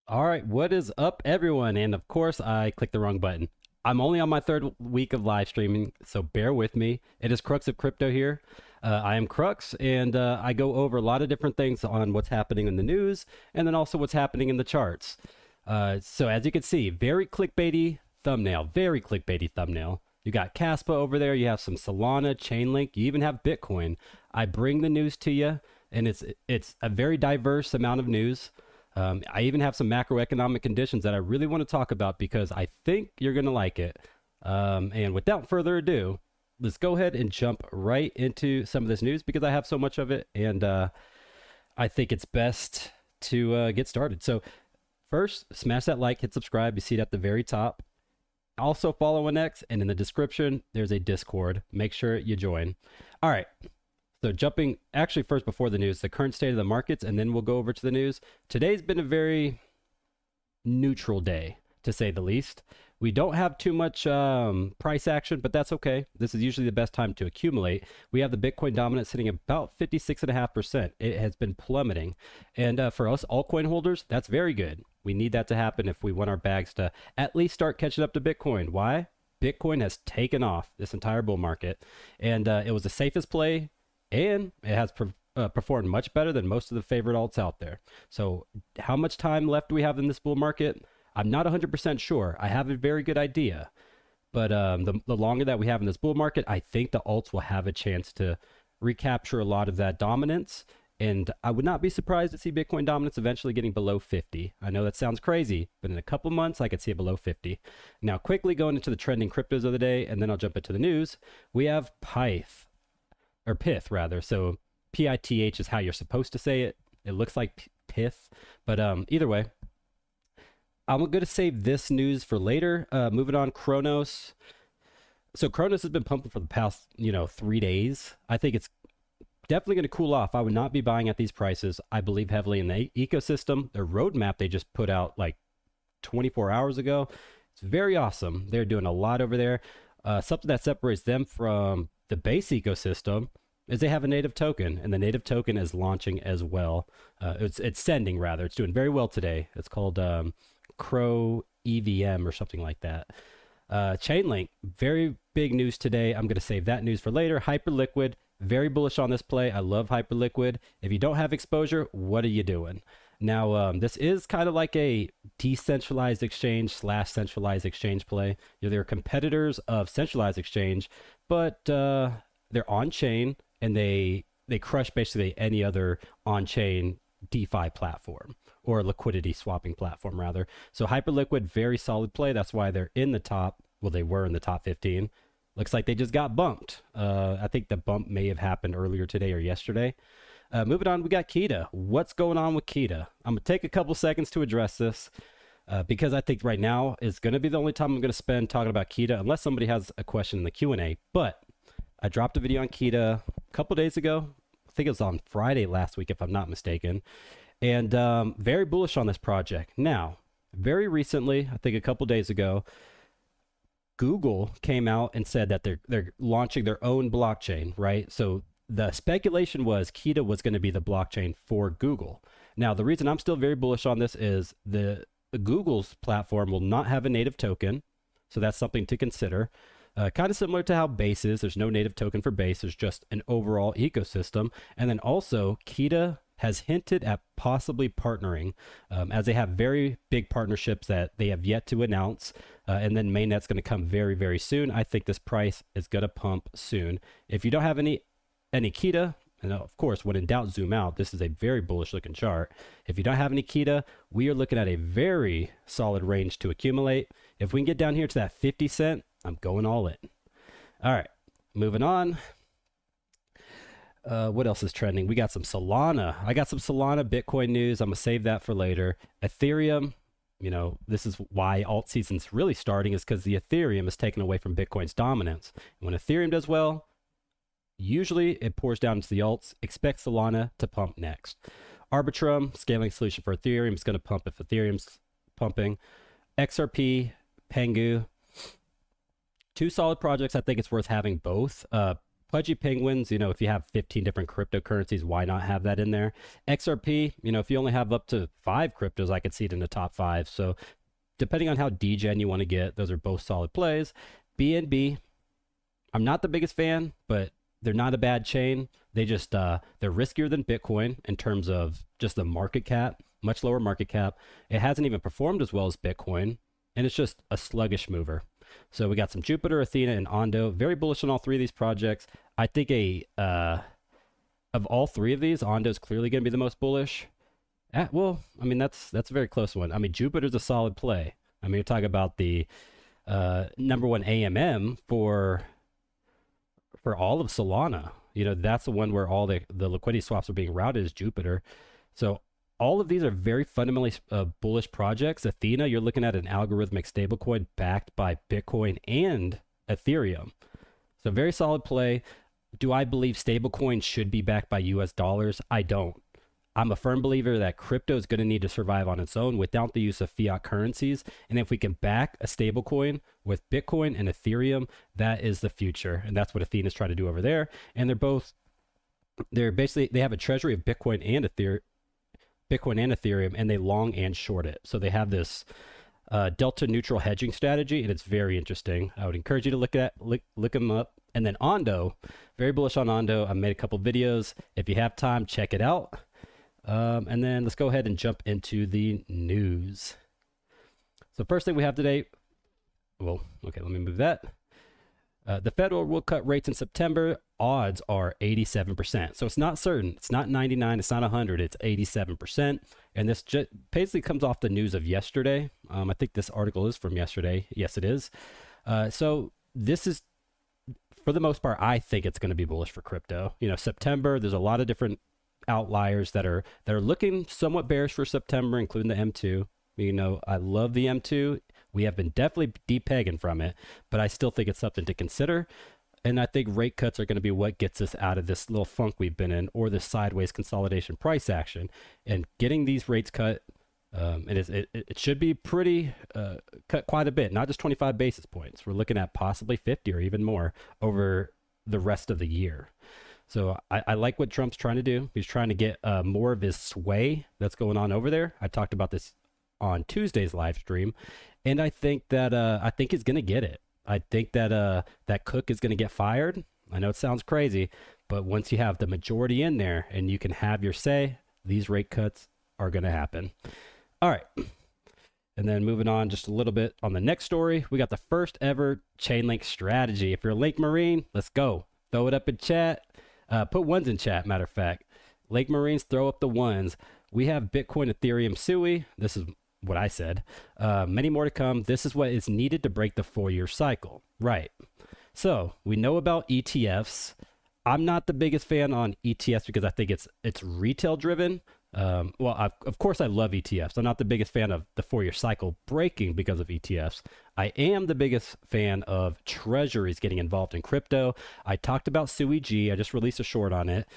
All right, what is up, everyone? And of course, I clicked the wrong button. I'm only on my third week of live streaming, so bear with me. It is Crux of Crypto here. I am Crux, and I go over a lot of different things on what's happening in the news and then also what's happening in the charts. So as you can see, very clickbaity thumbnail, very clickbaity thumbnail. You got Kaspa over there, you have some Solana, Chainlink, you even have Bitcoin. I bring the news to you, and it's a very diverse amount of news. I even have some macroeconomic conditions that I really want to talk about because I think you're going to like it. And without further ado, let's go ahead and jump right into some of this news because I have so much of it, and I think it's best to get started. So first, smash that like, hit subscribe. You see it at the very top. Also follow on X, and in the description, there's a Discord. Make sure you join. All right. So jumping, actually first before the news, the current state of the markets, and then we'll go over to the news. Today's been a very neutral day, to say the least. We don't have too much price action, but that's okay. This is usually the best time to accumulate. We have the Bitcoin dominance sitting about 56.5%. It has been plummeting. And for us altcoin holders, that's very good. We need that to happen if we want our bags to at least start catching up to Bitcoin. Why? Bitcoin has taken off this entire bull market, and it was the safest play, and it has performed much better than most of the favorite alts out there. So how much time left do we have in this bull market? I'm not 100% sure. I have a very good idea. But the longer that we have in this bull market, I think the alts will have a chance to recapture a lot of that dominance. And I would not be surprised to see Bitcoin dominance eventually getting below 50. I know that sounds crazy, but in a couple months, I could see it below 50. Now, quickly going into the trending cryptos of the day, and then I'll jump into the news. We have Pith rather. So PITH is how you're supposed to say it. It looks like Pith, but either way, I'm going to save this news for later. Moving on, Kronos. So Kronos has been pumping for the past, 3 days. I think it's definitely going to cool off. I would not be buying at these prices. I believe heavily in the ecosystem. Their roadmap they just put out like 24 hours ago. It's very awesome. They're doing a lot over there. Something that separates them from the base ecosystem is they have a native token, and the native token is launching as well. It's sending rather. It's doing very well today. It's called Crow EVM or something like that. Chainlink, very big news today. I'm going to save that news for later. Hyperliquid, very bullish on this play. I love Hyperliquid. If you don't have exposure, what are you doing? Now, this is kind of like a decentralized exchange / centralized exchange play. They're competitors of centralized exchange, but they're on chain, and they crush basically any other on chain DeFi platform or liquidity swapping platform rather. So Hyperliquid, very solid play. That's why they're in the top. Well, they were in the top 15. Looks like they just got bumped. I think the bump may have happened earlier today or yesterday. Moving on, we got Kita. What's going on with Kita? I'm going to take a couple seconds to address this because I think right now is going to be the only time I'm going to spend talking about Kita unless somebody has a question in the Q&A. But I dropped a video on Kita a couple days ago. I think it was on Friday last week, if I'm not mistaken. And very bullish on this project. Now, very recently, I think a couple days ago, Google came out and said that they're launching their own blockchain, right? So the speculation was Kita was going to be the blockchain for Google. Now, the reason I'm still very bullish on this is the Google's platform will not have a native token. So that's something to consider. Kind of similar to how Base is. There's no native token for Base. There's just an overall ecosystem. And then also, Kita has hinted at possibly partnering as they have very big partnerships that they have yet to announce. And then mainnet's going to come very, very soon. I think this price is going to pump soon. If you don't have any Kita, and of course, when in doubt, zoom out. This is a very bullish looking chart. If you don't have any Kita, we are looking at a very solid range to accumulate. If we can get down here to that 50 cent, I'm going all in. All right, moving on. What else is trending? We got some Solana. I got some Solana Bitcoin news. I'm going to save that for later. Ethereum, this is why alt season's really starting, is because the Ethereum is taken away from Bitcoin's dominance. And when Ethereum does well, usually it pours down into the alts. Expect Solana to pump next. Arbitrum, scaling solution for Ethereum, is going to pump if Ethereum's pumping. XRP, Pengu, two solid projects. I think it's worth having both. Pudgy penguins, you know, if you have 15 different cryptocurrencies, why not have that in there? XRP, you know, if you only have up to 5 cryptos, I could see it in the top 5. So depending on how degen you want to get, those are both solid plays. BNB, I'm not the biggest fan, but they're not a bad chain. They just they're riskier than Bitcoin in terms of just the market cap, much lower market cap. It hasn't even performed as well as Bitcoin, and it's just a sluggish mover. So we got some Jupiter, Athena, and Ondo. Very bullish on all three of these projects. I think of all three of these, Ondo is clearly going to be the most bullish. Well, I mean that's a very close one. I mean Jupiter's a solid play. I mean you're talking about the number one AMM for all of Solana. You know, that's the one where all the liquidity swaps are being routed is Jupiter. So all of these are very fundamentally bullish projects. Athena, you're looking at an algorithmic stablecoin backed by Bitcoin and Ethereum. So very solid play. Do I believe stablecoins should be backed by US dollars? I don't. I'm a firm believer that crypto is going to need to survive on its own without the use of fiat currencies. And if we can back a stablecoin with Bitcoin and Ethereum, that is the future. And that's what Athena's trying to do over there. And they have a treasury of Bitcoin and Ethereum, and they long and short it. So they have this delta neutral hedging strategy, and it's very interesting. I would encourage you to look them up. And then Ondo, very bullish on Ondo. I made a couple videos. If you have time, check it out. And then let's go ahead and jump into the news. So first thing we have today, well, okay, let me move that. The Federal will cut rates in September. Odds are 87%. So it's not certain. It's not 99. It's not 100. It's 87%. And this basically comes off the news of yesterday. I think this article is from yesterday. Yes, it is. So this is, for the most part, I think it's going to be bullish for crypto. You know, September, there's a lot of different outliers that are looking somewhat bearish for September, including the M2. You know, I love the M2. We have been definitely depegging from it, but I still think it's something to consider. And I think rate cuts are going to be what gets us out of this little funk we've been in, or this sideways consolidation price action. And getting these rates cut, it should be pretty cut quite a bit, not just 25 basis points. We're looking at possibly 50 or even more over the rest of the year. So I like what Trump's trying to do. He's trying to get more of his sway that's going on over there. I talked about this on Tuesday's live stream, and I think he's going to get it. I think that that Cook is going to get fired. I know it sounds crazy, but once you have the majority in there and you can have your say, these rate cuts are going to happen. All right. And then moving on just a little bit on the next story, we got the first ever Chainlink strategy. If you're a Lake Marine, let's go. Throw it up in chat. Put ones in chat, matter of fact. Lake Marines, throw up the ones. We have Bitcoin, Ethereum, SUI. This is what I said. Many more to come. This is what is needed to break the 4-year cycle. Right. So we know about ETFs. I'm not the biggest fan on ETFs because I think it's retail driven. Of course I love ETFs. I'm not the biggest fan of the 4-year cycle breaking because of ETFs. I am the biggest fan of treasuries getting involved in crypto. I talked about SUI. I just released a short on it.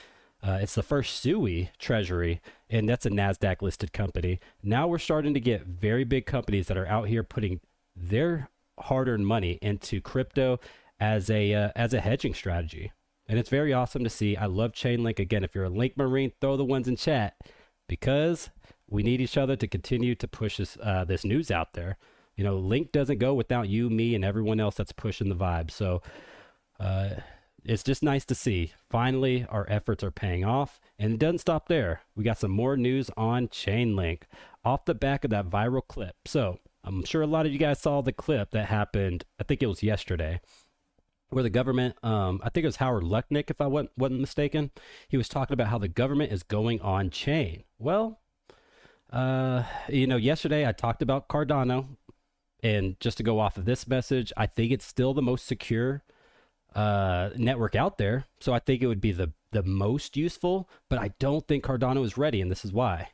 It's the first SUI treasury, and that's a NASDAQ listed company. Now we're starting to get very big companies that are out here putting their hard-earned money into crypto as a hedging strategy. And it's very awesome to see. I love Chainlink. Again, if you're a Link Marine, throw the ones in chat, because we need each other to continue to push this news out there. You know, Link doesn't go without you, me, and everyone else that's pushing the vibe. So it's just nice to see. Finally, our efforts are paying off. And it doesn't stop there. We got some more news on Chainlink off the back of that viral clip. So I'm sure a lot of you guys saw the clip that happened, I think it was yesterday, where the government, I think it was Howard Lutnick, if I wasn't mistaken, he was talking about how the government is going on chain. Well, you know, yesterday I talked about Cardano, and just to go off of this message, I think it's still the most secure network out there. So I think it would be the most useful, but I don't think Cardano is ready, and this is why.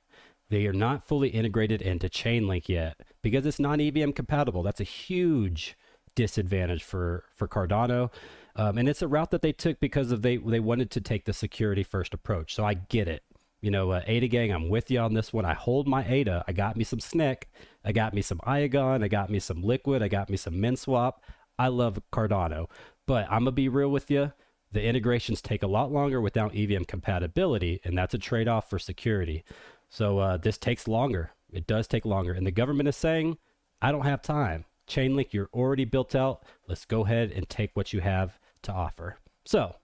They are not fully integrated into Chainlink yet because it's not EVM compatible. That's a huge disadvantage for Cardano, and it's a route that they took because of they wanted to take the security first approach. So I get it. You know, ADA gang, I'm with you on this one. I hold my ADA. I got me some SNCC. I got me some Iagon. I got me some Liquid. I got me some MinSwap. I love Cardano, but I'm gonna be real with you. The integrations take a lot longer without EVM compatibility, and that's a trade-off for security. So this takes longer. It does take longer. And the government is saying, I don't have time. Chainlink, you're already built out. Let's go ahead and take what you have to offer. So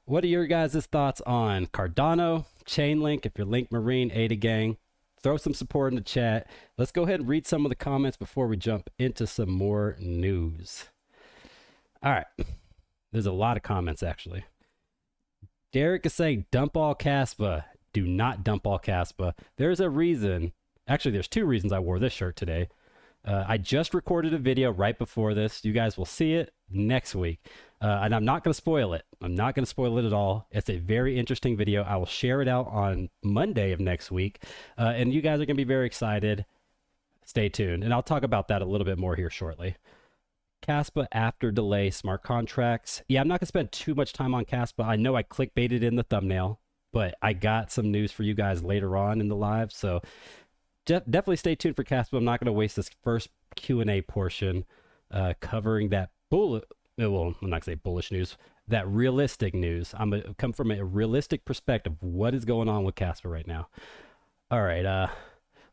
what are your guys' thoughts on Cardano, Chainlink? If you're Link Marine, Ada Gang, throw some support in the chat. Let's go ahead and read some of the comments before we jump into some more news. All right. There's a lot of comments, actually. Derek is saying, dump all Kaspa. Do not dump all Kaspa. There's a reason. Actually, there's two reasons I wore this shirt today. I just recorded a video right before this. You guys will see it next week. And I'm not going to spoil it. I'm not going to spoil it at all. It's a very interesting video. I will share it out on Monday of next week. And you guys are going to be very excited. Stay tuned. And I'll talk about that a little bit more here shortly. Kaspa after delay smart contracts. Yeah, I'm not going to spend too much time on Kaspa. I know I clickbaited in the thumbnail, but I got some news for you guys later on in the live. So definitely stay tuned for Kaspa. I'm not going to waste this first Q&A portion covering that well, I'm not going to say bullish news, that realistic news. I'm going to come from a realistic perspective. What is going on with Kaspa right now? All right.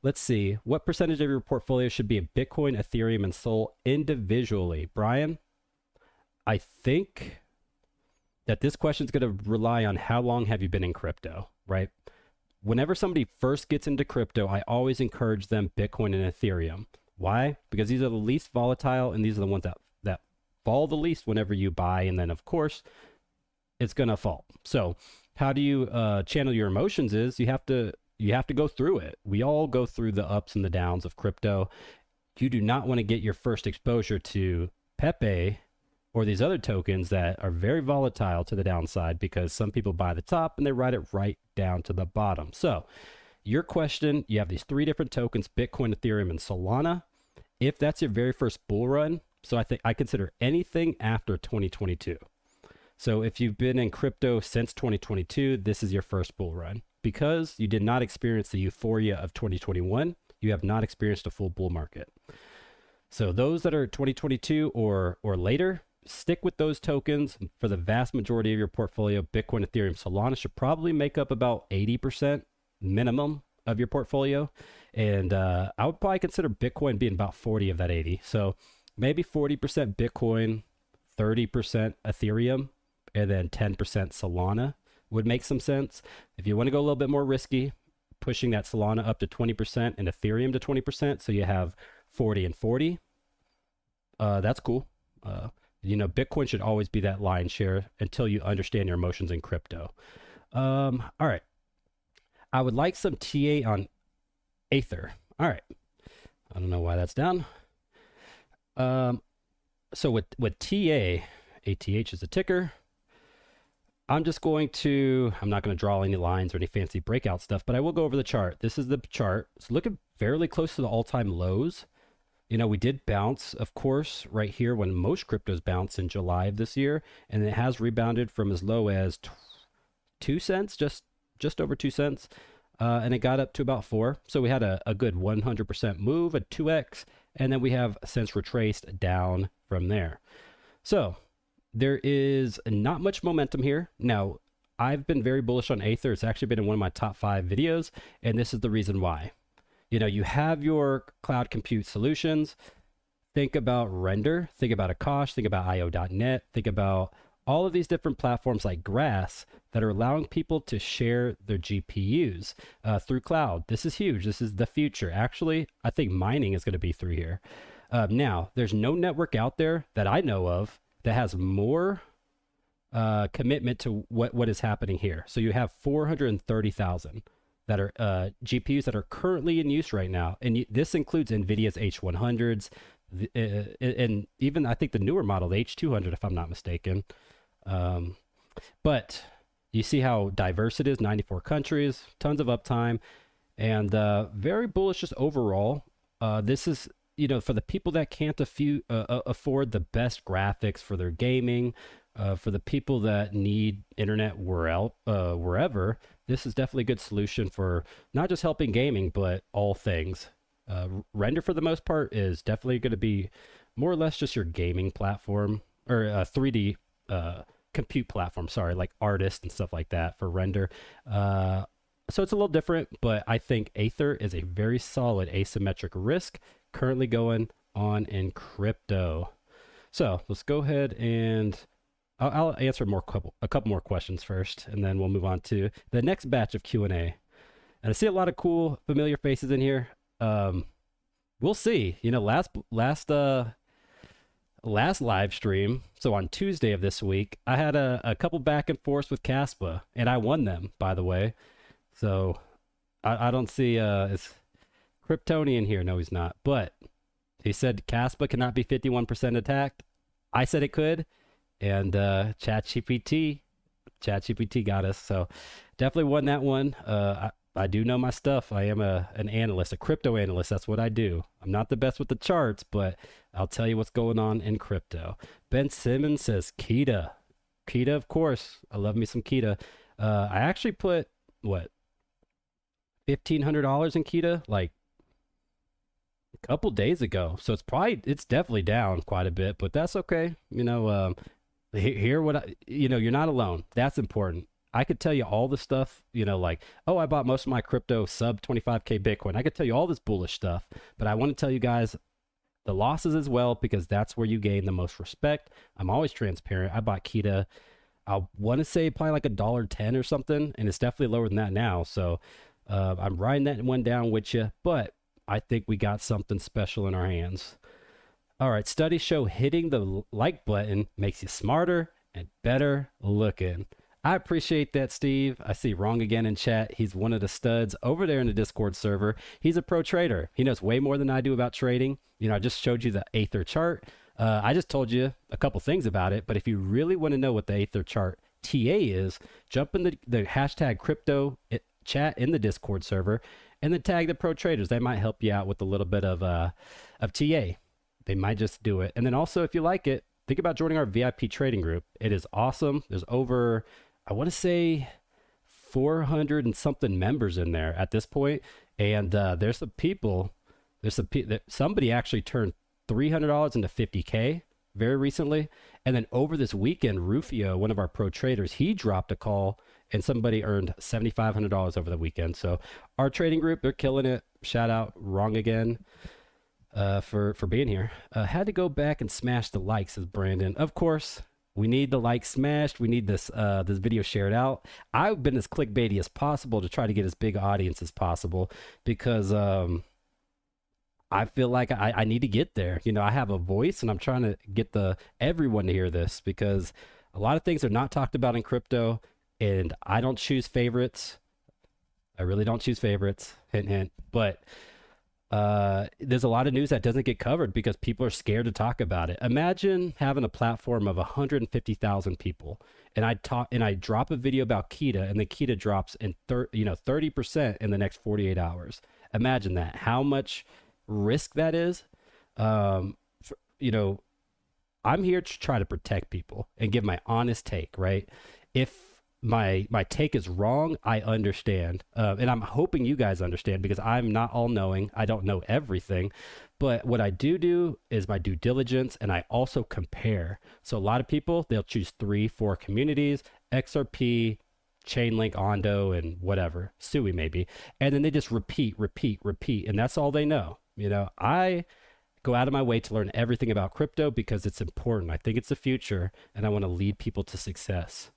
Let's see. What percentage of your portfolio should be in Bitcoin, Ethereum, and Sol individually? Brian, I think that this question is going to rely on how long have you been in crypto, right? Whenever somebody first gets into crypto, I always encourage them Bitcoin and Ethereum. Why? Because these are the least volatile, and these are the ones that fall the least whenever you buy, and then, of course, it's going to fall. So how do you channel your emotions is you have to go through it. We all go through the ups and the downs of crypto. You do not want to get your first exposure to Pepe or these other tokens that are very volatile to the downside, because some people buy the top and they ride it right down to the bottom. So your question, you have these three different tokens, Bitcoin, Ethereum, and Solana. If that's your very first bull run, so I consider anything after 2022. So if you've been in crypto since 2022, this is your first bull run. Because you did not experience the euphoria of 2021, you have not experienced a full bull market. So those that are 2022 or later, stick with those tokens. For the vast majority of your portfolio, Bitcoin, Ethereum, Solana should probably make up about 80% minimum of your portfolio. And I would probably consider Bitcoin being about 40 of that 80. So maybe 40% Bitcoin, 30% Ethereum, and then 10% Solana would make some sense. If you want to go a little bit more risky, pushing that Solana up to 20% and Ethereum to 20%, so you have 40 and 40, that's cool. Bitcoin should always be that lion's share until you understand your emotions in crypto. All right. I would like some TA on Aether. All right. I don't know why that's down. So with TA, ATH is a ticker. I'm not going to draw any lines or any fancy breakout stuff, but I will go over the chart. This is the chart. It's looking fairly close to the all-time lows. We did bounce, of course, right here when most cryptos bounce in July of this year, and it has rebounded from as low as 2 cents, just over 2 cents, and it got up to about 4. So we had a good 100% move, a 2x, and then we have since retraced down from there. So there is not much momentum here. Now, I've been very bullish on Aether. It's actually been in one of my top 5 videos, and this is the reason why. You have your cloud compute solutions. Think about Render, think about Akash, think about IO.net, think about all of these different platforms like Grass that are allowing people to share their GPUs through cloud. This is huge. This is the future. Actually, I think mining is going to be through here. Now, there's no network out there that I know of that has more commitment to what is happening here. So you have 430,000 that are GPUs that are currently in use right now. And this includes NVIDIA's H100s, and even I think the newer model, the H200, if I'm not mistaken. But you see how diverse it is, 94 countries, tons of uptime, and very bullish just overall. This is, for the people that can't afford the best graphics for their gaming, for the people that need internet wherever, this is definitely a good solution for not just helping gaming, but all things. Render, for the most part, is definitely going to be more or less just your gaming platform, or 3D compute platform, sorry, like artists and stuff like that for render. So it's a little different, but I think Aether is a very solid asymmetric risk currently going on in crypto. So let's go ahead and I'll answer a couple more questions first, and then we'll move on to the next batch of Q&A. And I see a lot of cool, familiar faces in here. We'll see. You know, last live stream, so on Tuesday of this week, I had a couple back and forths with Kaspa, and I won them, by the way. So I don't see is Kryptonian here. No, he's not. But he said Kaspa cannot be 51% attacked. I said it could, and ChatGPT got us. So definitely won that one. I do know my stuff. I am an analyst, a crypto analyst. That's what I do. I'm not the best with the charts, but I'll tell you what's going on in crypto. Ben Simmons says Kita. Kita, of course. I love me some Kita. I actually put, what, $1,500 in Kita like a couple days ago. So it's definitely down quite a bit, but that's okay. You know, you're not alone. That's important. I could tell you all the stuff, you know, like, oh, I bought most of my crypto sub 25K Bitcoin. I could tell you all this bullish stuff, but I want to tell you guys the losses as well, because that's where you gain the most respect. I'm always transparent. I bought Kita, I want to say probably like $1.10 or something, and it's definitely lower than that now. So I'm riding that one down with you, but I think we got something special in our hands. All right, studies show hitting the like button makes you smarter and better looking. I appreciate that, Steve. I see Wrong Again in chat. He's one of the studs over there in the Discord server. He's a pro trader. He knows way more than I do about trading. You know, I just showed you the Aether chart. I just told you a couple things about it, but if you really want to know what the Aether chart TA is, jump in the hashtag crypto chat in the Discord server and then tag the pro traders. They might help you out with a little bit of TA. They might just do it. And then also, if you like it, think about joining our VIP trading group. It is awesome. There's over, I want to say 400 and something members in there at this point. And there's some people, somebody actually turned $300 into 50K very recently. And then over this weekend, Rufio, one of our pro traders, he dropped a call and somebody earned $7,500 over the weekend. So our trading group, they're killing it. Shout out Wrong Again for being here. Had to go back and smash the likes, says Brandon. Of course. We need the like smashed. We need this video shared out. I've been as clickbaity as possible to try to get as big audience as possible, because I feel like I need to get there. You know, I have a voice and I'm trying to get everyone to hear this, because a lot of things are not talked about in crypto, and I don't choose favorites. I really don't choose favorites. Hint, hint. But there's a lot of news that doesn't get covered because people are scared to talk about it. Imagine having a platform of 150,000 people, and I drop a video about Kita, and the Kita drops in 30% in the next 48 hours. Imagine that. How much risk that is. I'm here to try to protect people and give my honest take, right? If my take is wrong, I understand. And I'm hoping you guys understand, because I'm not all knowing. I don't know everything. But what I do is my due diligence, and I also compare. So a lot of people, they'll choose 3-4 communities, XRP, Chainlink, Ondo, and whatever, Sui maybe. And then they just repeat. And that's all they know. You know, I go out of my way to learn everything about crypto because it's important. I think it's the future, and I want to lead people to success.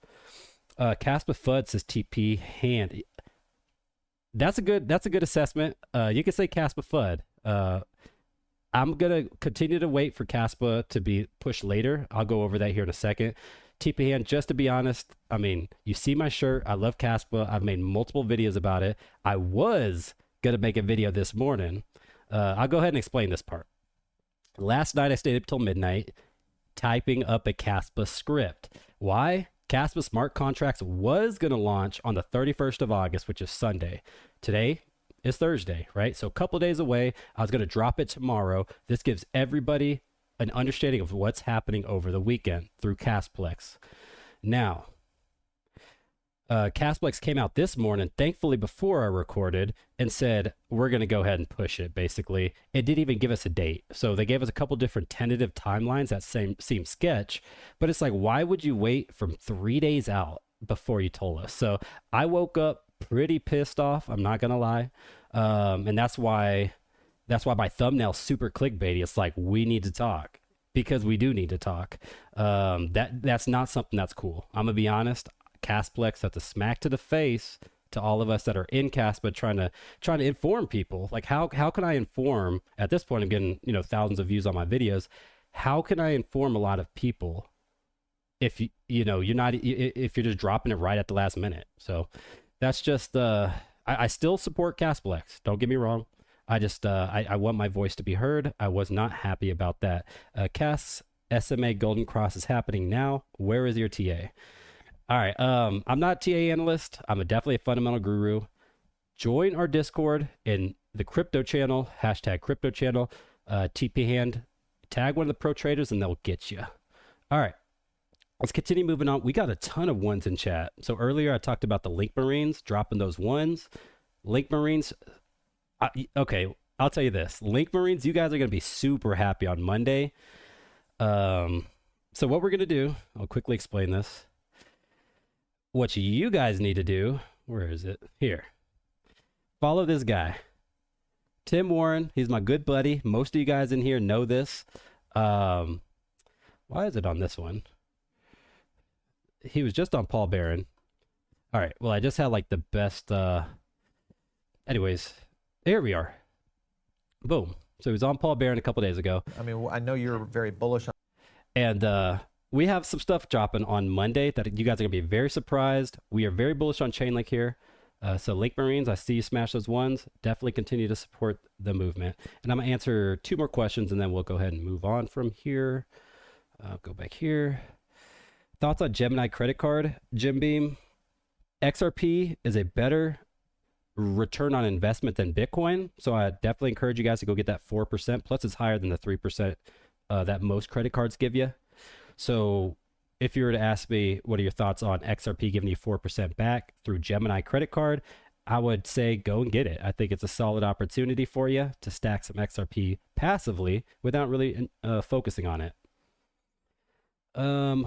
Kaspa FUD says TP hand. That's a good assessment. You can say Kaspa FUD. I'm gonna continue to wait for Kaspa to be pushed later. I'll go over that here in a second. TP hand, just to be honest, I mean, you see my shirt. I love Kaspa. I've made multiple videos about it. I was gonna make a video this morning. I'll go ahead and explain this part. Last night I stayed up till midnight typing up a Kaspa script. Why? Kaspa smart contracts was going to launch on the 31st of August, which is Sunday. Today is Thursday, right? So a couple days away. I was going to drop it tomorrow. This gives everybody an understanding of what's happening over the weekend through Kasplex. Now, Casplex came out this morning, thankfully before I recorded, and said, we're going to go ahead and push it, basically. It didn't even give us a date. So they gave us a couple different tentative timelines that seem sketch, but it's like, why would you wait from 3 days out before you told us? So I woke up pretty pissed off, I'm not going to lie. And that's why my thumbnail's super clickbaity. It's like, we need to talk. Because we do need to talk. That's not something that's cool. I'm going to be honest. Casplex, that's a smack to the face to all of us that are in Kaspa trying to inform people. Like how can I inform at this point? I'm getting thousands of views on my videos. How can I inform a lot of people if you're not if you're just dropping it right at the last minute? So that's just I still support Casplex. Don't get me wrong. I just I want my voice to be heard. I was not happy about that. Cas SMA Golden Cross is happening now. Where is your TA? All right. I'm not a TA analyst. I'm definitely a fundamental guru. Join our Discord in the crypto channel, #crypto channel, TP hand, tag one of the pro traders and they'll get you. All right. Let's continue moving on. We got a ton of ones in chat. So earlier I talked about the Link Marines, dropping those ones. Link Marines. Okay. I'll tell you this. Link Marines, you guys are going to be super happy on Monday. So what we're going to do, I'll quickly explain this. What you guys need to do, where is it? Here. Follow this guy. Tim Warren, he's my good buddy. Most of you guys in here know this. Why is it on this one? He was just on Paul Barron. All right, well, I just had like the best, anyways, here we are. Boom. So he was on Paul Barron a couple days ago. I mean, I know you're very bullish on. And we have some stuff dropping on Monday that you guys are going to be very surprised. We are very bullish on Chainlink here. So Link Marines, I see you smash those ones. Definitely continue to support the movement. And I'm going to answer 2 more questions and then we'll go ahead and move on from here. Go back here. Thoughts on Gemini credit card, Jim Beam? XRP is a better return on investment than Bitcoin. So I definitely encourage you guys to go get that 4%. Plus it's higher than the 3% that most credit cards give you. So if you were to ask me, what are your thoughts on XRP giving you 4% back through Gemini credit card? I would say go and get it. I think it's a solid opportunity for you to stack some XRP passively without really focusing on it.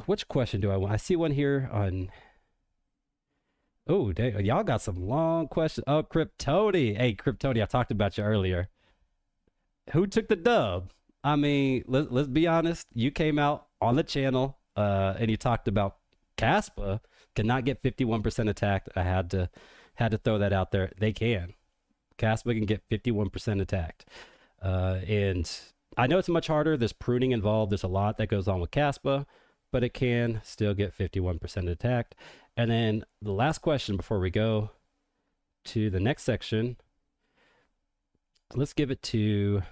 Which question do I want? I see one here on... Oh, y'all got some long questions. Oh, Cryptody. Hey, Cryptody, I talked about you earlier. Who took the dub? I mean, let's be honest. You came out on the channel and you talked about Kaspa cannot get 51% attacked. I had to throw that out there. They can. Kaspa can get 51% attacked. And I know it's much harder. There's pruning involved. There's a lot that goes on with Kaspa, but it can still get 51% attacked. And then the last question before we go to the next section, let's give it to...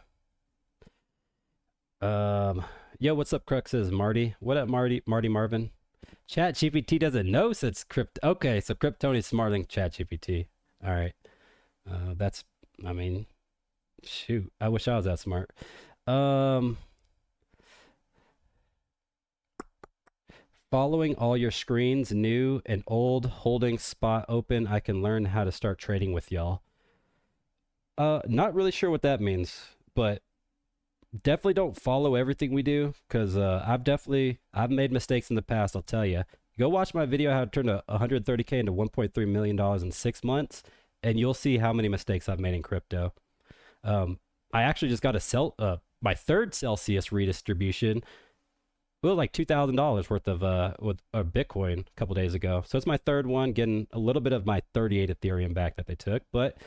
yo, what's up, Cruxes? Marty. What up, Marty Marvin? ChatGPT doesn't know since Crypt. Okay, so Cryptony's smarter than ChatGPT. All right. That's, I mean, shoot. I wish I was that smart. Following all your screens, new and old, holding spot open, I can learn how to start trading with y'all. Not really sure what that means, but definitely don't follow everything we do, because I've made mistakes in the past. I'll tell you. Go watch my video how to turn a 130K into $1.3 million in 6 months, and you'll see how many mistakes I've made in crypto. I actually just got my 3rd Celsius redistribution. Well, like $2,000 worth of Bitcoin a couple days ago. So it's my 3rd one, getting a little bit of my 38 Ethereum back that they took. But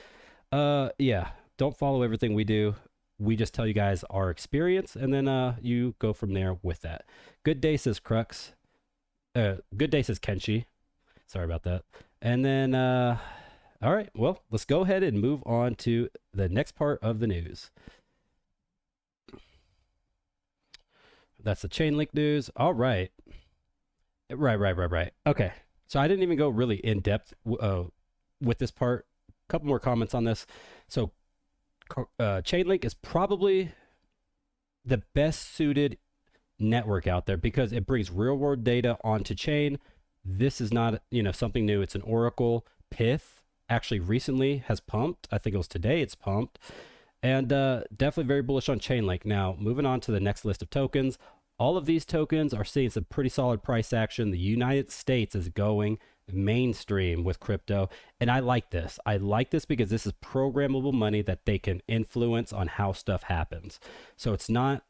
yeah, don't follow everything we do. We just tell you guys our experience, and then you go from there with that. Good day, says Crux. Good day, says Kenshi. Sorry about that. And then, all right, well, let's go ahead and move on to the next part of the news. That's the Chainlink news. All right. Right. Okay. So I didn't even go really in depth with this part. A couple more comments on this. So Chainlink is probably the best suited network out there because it brings real world data onto chain This is not, something new. It's an Oracle. Pith actually recently has pumped. I think it was today it's pumped. And definitely very bullish on Chainlink. Now, moving on to the next list of tokens. All of these tokens are seeing some pretty solid price action. The United States is going mainstream with crypto. And I like this. I like this because this is programmable money that they can influence on how stuff happens. So it's not,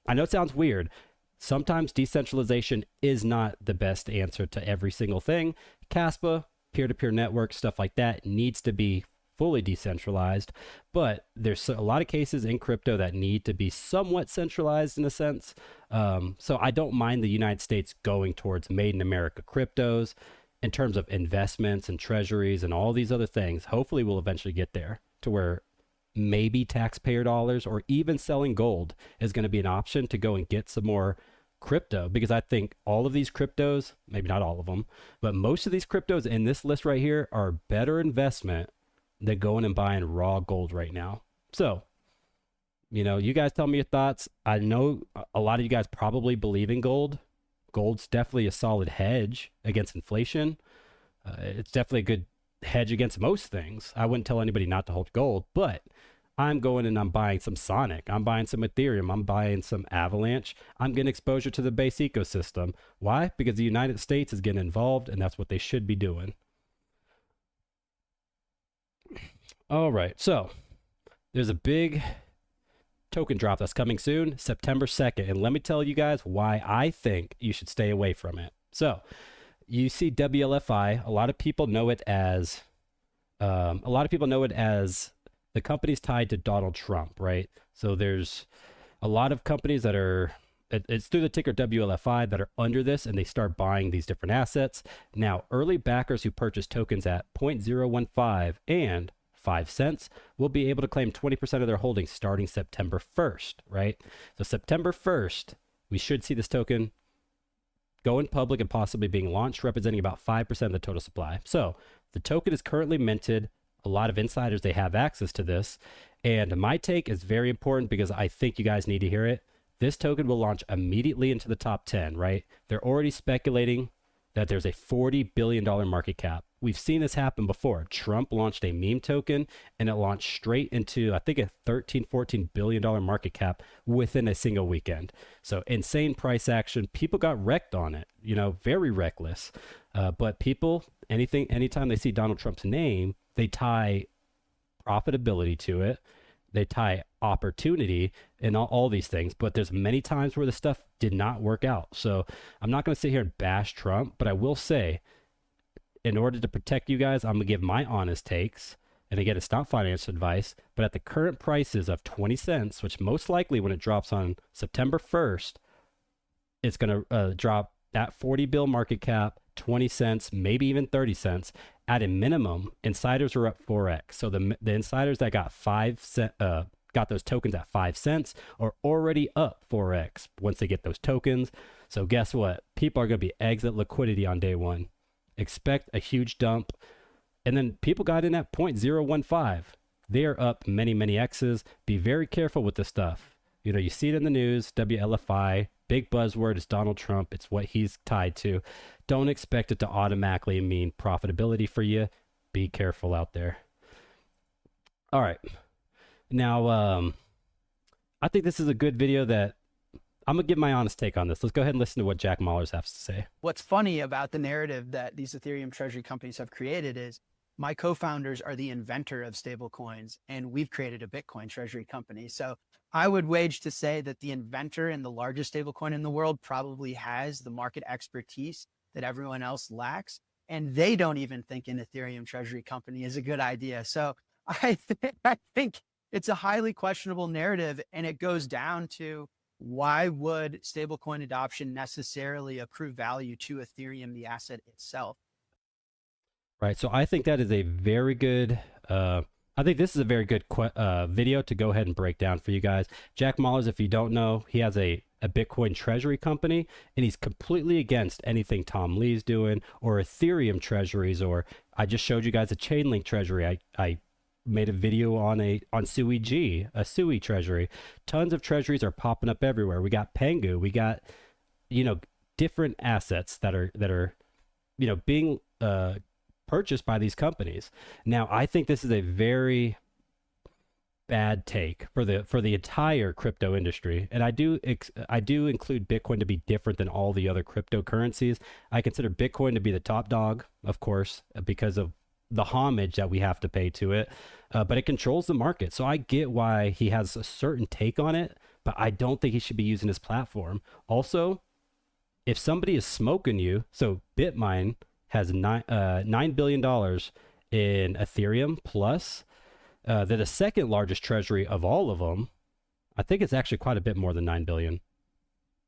I know it sounds weird. Sometimes decentralization is not the best answer to every single thing. Kaspa, peer-to-peer network, stuff like that needs to be fully decentralized, but there's a lot of cases in crypto that need to be somewhat centralized in a sense. So I don't mind the United States going towards made in America cryptos in terms of investments and treasuries and all these other things. Hopefully we'll eventually get there to where maybe taxpayer dollars or even selling gold is going to be an option to go and get some more crypto, because I think all of these cryptos, maybe not all of them, but most of these cryptos in this list right here are better investment than going and buying raw gold right now. So, you guys tell me your thoughts. I know a lot of you guys probably believe in gold. Gold's definitely a solid hedge against inflation. It's definitely a good hedge against most things. I wouldn't tell anybody not to hold gold, but I'm going and I'm buying some Sonic. I'm buying some Ethereum. I'm buying some Avalanche. I'm getting exposure to the base ecosystem. Why? Because the United States is getting involved, and that's what they should be doing. All right, so there's a big token drop that's coming soon, September 2nd. And let me tell you guys why I think you should stay away from it. So you see WLFI, a lot of people know it as the company's tied to Donald Trump, right? So there's a lot of companies that are, it's through the ticker WLFI, that are under this, and they start buying these different assets. Now, early backers who purchase tokens at 0.015 and 5 cents will be able to claim 20% of their holdings starting September 1st, right? So September 1st, we should see this token going public and possibly being launched, representing about 5% of the total supply. So the token is currently minted. A lot of insiders, they have access to this. And my take is very important because I think you guys need to hear it. This token will launch immediately into the top 10, right? They're already speculating that there's a $40 billion market cap. We've seen this happen before. Trump launched a meme token and it launched straight into, I think, a $13-14 billion market cap within a single weekend. So insane price action. People got wrecked on it, very reckless. But people, anytime they see Donald Trump's name, they tie profitability to it. They tie opportunity and all these things. But there's many times where the stuff did not work out. So I'm not going to sit here and bash Trump, but I will say, in order to protect you guys, I'm going to give my honest takes. And again, it's not financial advice, but at the current prices of 20 cents, which most likely when it drops on September 1st, it's going to drop that 40 bill market cap, 20 cents, maybe even 30 cents. At a minimum, insiders are up 4x. So the insiders that got 5 cents, got those tokens at 5 cents are already up 4x once they get those tokens. So guess what? People are going to be exit liquidity on day one. Expect a huge dump. And then people got in at 0.015. They are up many, many X's. Be very careful with this stuff. You see it in the news, WLFI, big buzzword is Donald Trump. It's what he's tied to. Don't expect it to automatically mean profitability for you. Be careful out there. All right. Now, I think this is a good video that I'm going to give my honest take on this. Let's go ahead and listen to what Jack Mallers has to say. What's funny about the narrative that these Ethereum treasury companies have created is my co-founders are the inventor of stablecoins, and we've created a Bitcoin treasury company. So I would wage to say that the inventor and the largest stablecoin in the world probably has the market expertise that everyone else lacks. And they don't even think an Ethereum treasury company is a good idea. So I think it's a highly questionable narrative, and it goes down to, why would stablecoin adoption necessarily accrue value to Ethereum, the asset itself? Right. So I think that is a very good, I think this is a very good video to go ahead and break down for you guys. Jack Mallers, if you don't know, he has a Bitcoin treasury company, and he's completely against anything Tom Lee's doing or Ethereum treasuries, or I just showed you guys a Chainlink treasury. I made a video on Sui G, a Sui treasury. Tons of treasuries are popping up everywhere. We got Pengu, we got, different assets that are being purchased by these companies. Now, I think this is a very bad take for the entire crypto industry, and I do include Bitcoin to be different than all the other cryptocurrencies. I consider Bitcoin to be the top dog, of course, because of the homage that we have to pay to it, but it controls the market. So I get why he has a certain take on it, but I don't think he should be using his platform. Also, if somebody is smoking you, so Bitmine has $9 billion in Ethereum plus. They're the second largest treasury of all of them. I think it's actually quite a bit more than 9 billion.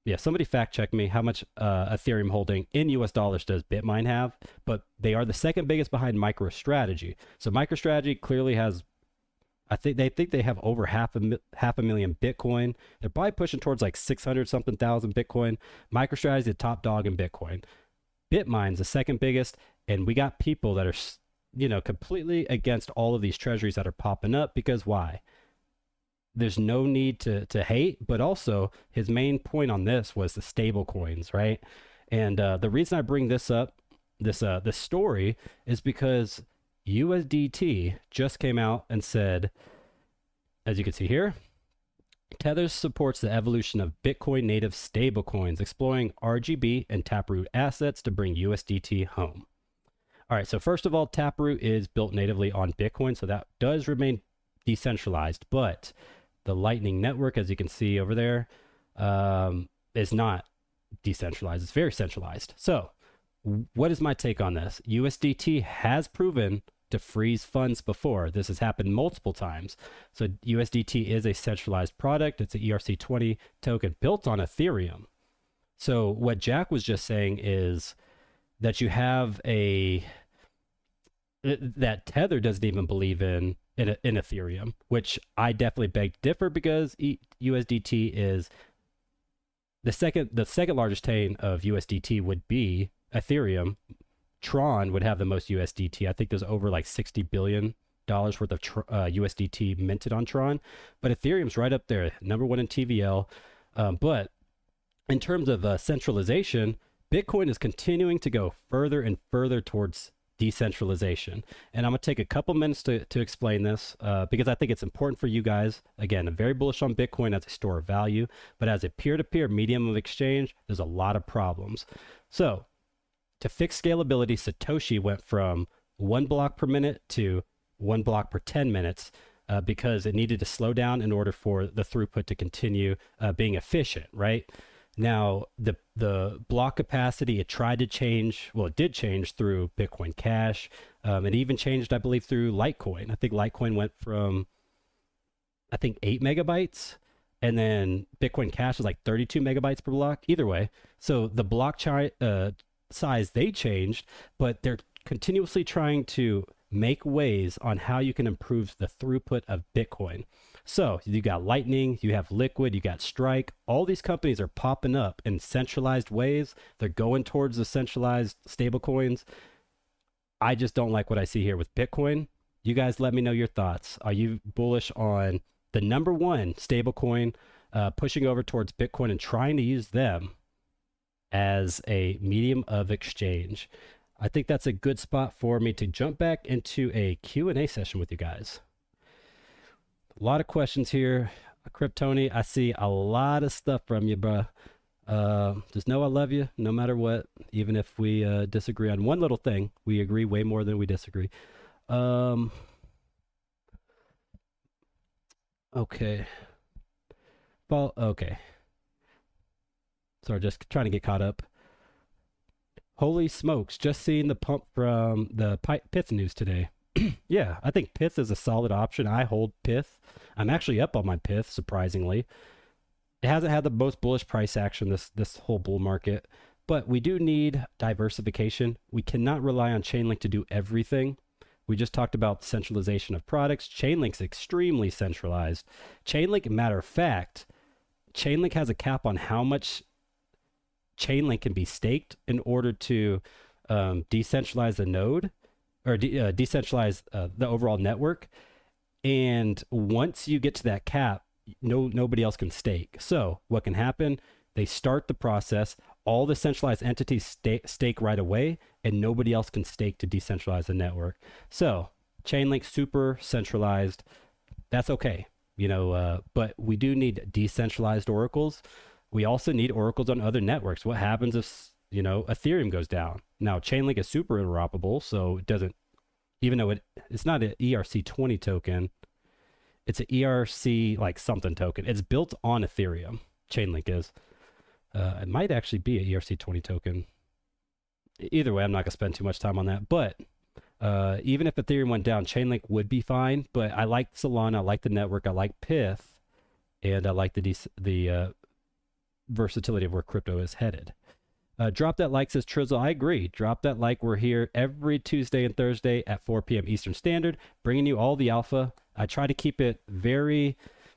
Yeah, somebody fact check me. How much Ethereum holding in US dollars does Bitmine have? But they are the second biggest behind MicroStrategy. So MicroStrategy clearly has, I think they have over half a million Bitcoin. They're probably pushing towards like 600 something thousand Bitcoin. MicroStrategy is the top dog in Bitcoin. Bitmine's the second biggest, and we got people that are completely against all of these treasuries that are popping up, because why? There's no need to hate, but also his main point on this was the stable coins, right? And the reason I bring this up, this story, is because USDT just came out and said, as you can see here, Tether supports the evolution of Bitcoin native stablecoins, exploring RGB and Taproot assets to bring USDT home. All right, so first of all, Taproot is built natively on Bitcoin, so that does remain decentralized, but the Lightning Network, as you can see over there, is not decentralized. It's very centralized. So what is my take on this? USDT has proven to freeze funds before. This has happened multiple times. So USDT is a centralized product. It's an ERC20 token built on Ethereum. So what Jack was just saying is that you have that Tether doesn't even believe in Ethereum, which I definitely beg to differ, because USDT is the second largest chain of USDT would be Ethereum. Tron would have the most USDT. I think there's over like $60 billion worth of USDT minted on Tron, but Ethereum's right up there, number one in TVL. But in terms of centralization, Bitcoin is continuing to go further and further towards decentralization. And I'm going to take a couple minutes to explain this because I think it's important for you guys. Again, I'm very bullish on Bitcoin as a store of value, but as a peer-to-peer medium of exchange, there's a lot of problems. So to fix scalability, Satoshi went from 1 block per minute to 1 block per 10 minutes because it needed to slow down in order for the throughput to continue being efficient, right? Now, the block capacity, it tried to change, well, it did change through Bitcoin Cash. It even changed, I believe, through Litecoin. I think Litecoin went from, 8 megabytes, and then Bitcoin Cash was like 32 megabytes per block. Either way, so the block size, they changed, but they're continuously trying to make ways on how you can improve the throughput of Bitcoin. So you got Lightning, you have Liquid, you got Strike. All these companies are popping up in centralized ways. They're going towards the centralized stablecoins. I just don't like what I see here with Bitcoin. You guys let me know your thoughts. Are you bullish on the number one stablecoin pushing over towards Bitcoin and trying to use them as a medium of exchange? I think that's a good spot for me to jump back into a Q&A session with you guys. A lot of questions here. Kryptoni, I see a lot of stuff from you, bro. Just know I love you no matter what, even if we disagree on one little thing. We agree way more than we disagree. Okay. Well, okay. Sorry, just trying to get caught up. Holy smokes, just seeing the pump from the Pith news today. Yeah, I think Pith is a solid option. I hold Pith. I'm actually up on my Pith, surprisingly. It hasn't had the most bullish price action this whole bull market, but we do need diversification. We cannot rely on Chainlink to do everything. We just talked about centralization of products. Chainlink's extremely centralized. Chainlink, matter of fact, Chainlink has a cap on how much Chainlink can be staked in order to decentralize the node, or decentralize the overall network. And once you get to that cap, nobody else can stake. So what can happen? They start the process. all the centralized entities stake right away, and nobody else can stake to decentralize the network. So Chainlink super centralized. That's okay, but we do need decentralized oracles. We also need oracles on other networks. What happens if, Ethereum goes down? Now, Chainlink is super interoperable, so it doesn't, even though it's not an ERC20 token, it's an ERC like something token. It's built on Ethereum. Chainlink is. It might actually be an ERC20 token. Either way, I'm not going to spend too much time on that. But even if Ethereum went down, Chainlink would be fine. But I like Solana, I like the network, I like Pith, and I like the versatility of where crypto is headed. Drop that like, says Trizzle. I agree. Drop that like. We're here every Tuesday and Thursday at 4 p.m. Eastern Standard, bringing you all the alpha. I try to keep it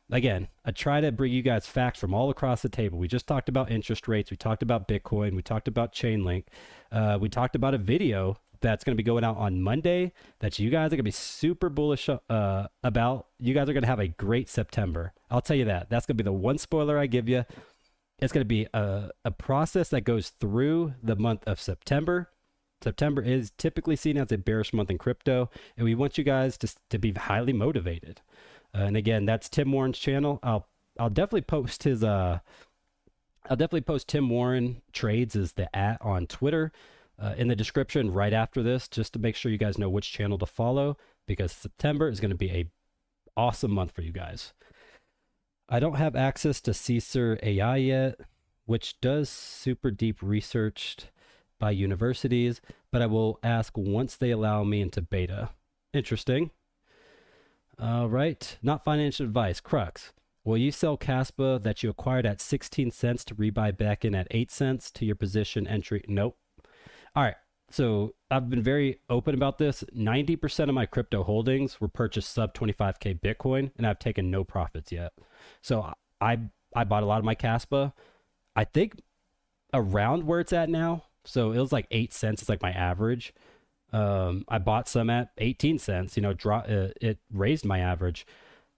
I try to bring you guys facts from all across the table. We just talked about interest rates. We talked about Bitcoin. We talked about Chainlink. We talked about a video that's going to be going out on Monday that you guys are going to be super bullish about. You guys are going to have a great September. I'll tell you that. That's going to be the one spoiler I give you. It's going to be a process that goes through the month of September. September is typically seen as a bearish month in crypto, and we want you guys to be highly motivated. And again, that's Tim Warren's channel. I'll definitely post his I'll definitely post Tim Warren Trades as the @ on Twitter in the description right after this, just to make sure you guys know which channel to follow, because September is going to be a awesome month for you guys. I don't have access to Caesar AI yet, which does super deep research by universities, but I will ask once they allow me into beta. Interesting. All right. Not financial advice. Crux. Will you sell Kaspa that you acquired at 16 cents to rebuy back in at 8 cents to your position entry? Nope. All right. So I've been very open about this. 90% of my crypto holdings were purchased sub 25K Bitcoin, and I've taken no profits yet. So I bought a lot of my Kaspa. I think around where it's at now. So it was like 8 cents. It's like my average. I bought some at 18 cents. It raised my average.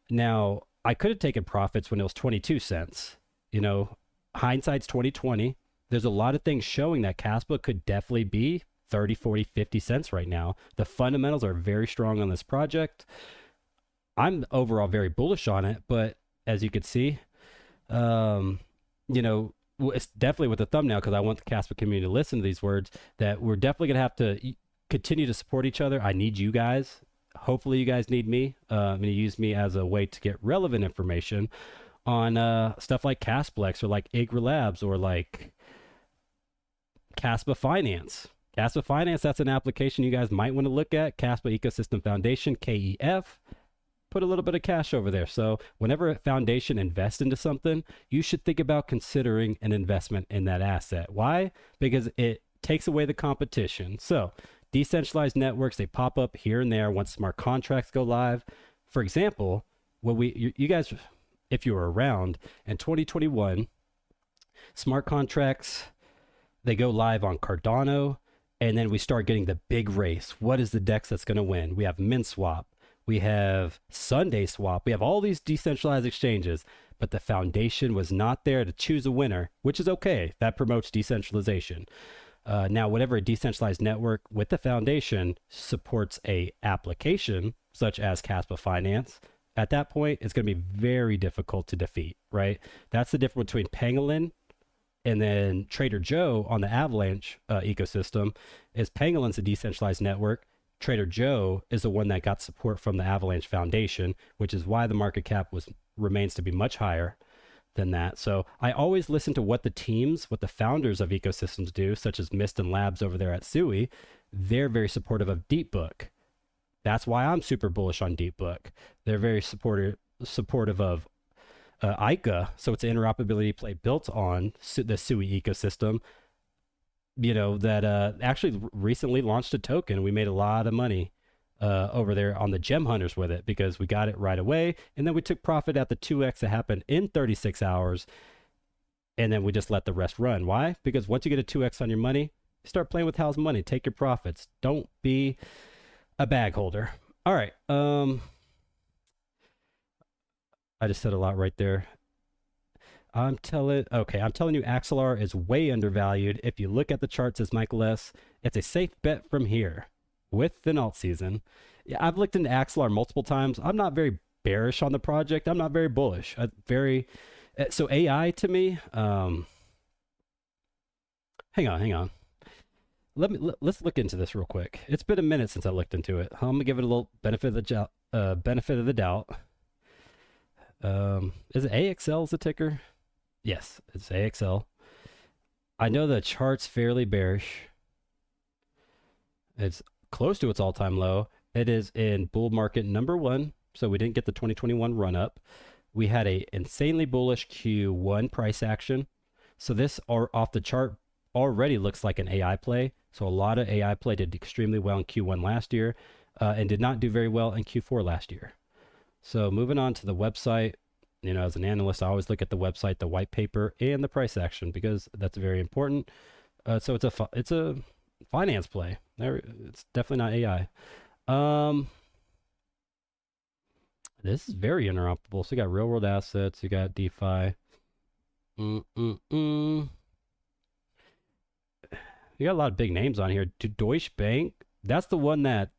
Now I could have taken profits when it was 22 cents. Hindsight's 2020. There's a lot of things showing that Kaspa could definitely be 30, 40, 50 cents right now. The fundamentals are very strong on this project. I'm overall very bullish on it, but as you can see, it's definitely with the thumbnail, because I want the Kaspa community to listen to these words, that we're definitely going to have to continue to support each other. I need you guys. Hopefully you guys need me. I'm going to use me as a way to get relevant information on stuff like Casplex or like Igra Labs or like Kaspa Finance. Kaspa Finance, that's an application you guys might want to look at. Kaspa Ecosystem Foundation, KEF. Put a little bit of cash over there. So whenever a foundation invests into something, you should think about considering an investment in that asset. Why? Because it takes away the competition. So decentralized networks, they pop up here and there once smart contracts go live. For example, you guys, if you were around in 2021, smart contracts, they go live on Cardano, and then we start getting the big race. What is the DEX that's going to win? We have MintSwap. We have Sunday Swap. We have all these decentralized exchanges, but the foundation was not there to choose a winner, which is okay. That promotes decentralization. Now, whatever a decentralized network with the foundation supports a application, such as Kaspa Finance, at that point, it's going to be very difficult to defeat, right? That's the difference between Pangolin and then Trader Joe on the Avalanche ecosystem. Is Pangolin's a decentralized network. Trader Joe is the one that got support from the Avalanche Foundation, which is why the market cap remains to be much higher than that. So I always listen to what the founders of ecosystems do, such as Mist and Labs over there at Sui. They're very supportive of DeepBook. That's why I'm super bullish on DeepBook. They're very supportive of ICA, so it's an interoperability play built on the Sui ecosystem. That actually recently launched a token. We made a lot of money over there on the gem hunters with it, because we got it right away, and then we took profit at the 2x that happened in 36 hours, and then we just let the rest run. Why? Because once you get a 2x on your money, start playing with house money. Take your profits. Don't be a bag holder. All right. I just said a lot right there. I'm telling you, Axelar is way undervalued. If you look at the charts as Michael S., it's a safe bet from here with an alt season. Yeah, I've looked into Axelar multiple times. I'm not very bearish on the project. I'm not very bullish. So AI to me, hang on. Let's look into this real quick. It's been a minute since I looked into it. I'm gonna give it a little benefit of the doubt. Is it AXL as the ticker? Yes, it's AXL. I know the chart's fairly bearish. It's close to its all-time low. It is in bull market number 1, so we didn't get the 2021 run up. We had a insanely bullish Q1 price action. So this off the chart already looks like an AI play. So a lot of AI play did extremely well in Q1 last year and did not do very well in Q4 last year. So moving on to the website, as an analyst, I always look at the website, the white paper, and the price action because that's very important. So it's a finance play. It's definitely not AI. This is very interoperable. So you got real world assets, you got DeFi. You got a lot of big names on here. Deutsche Bank, that's the one that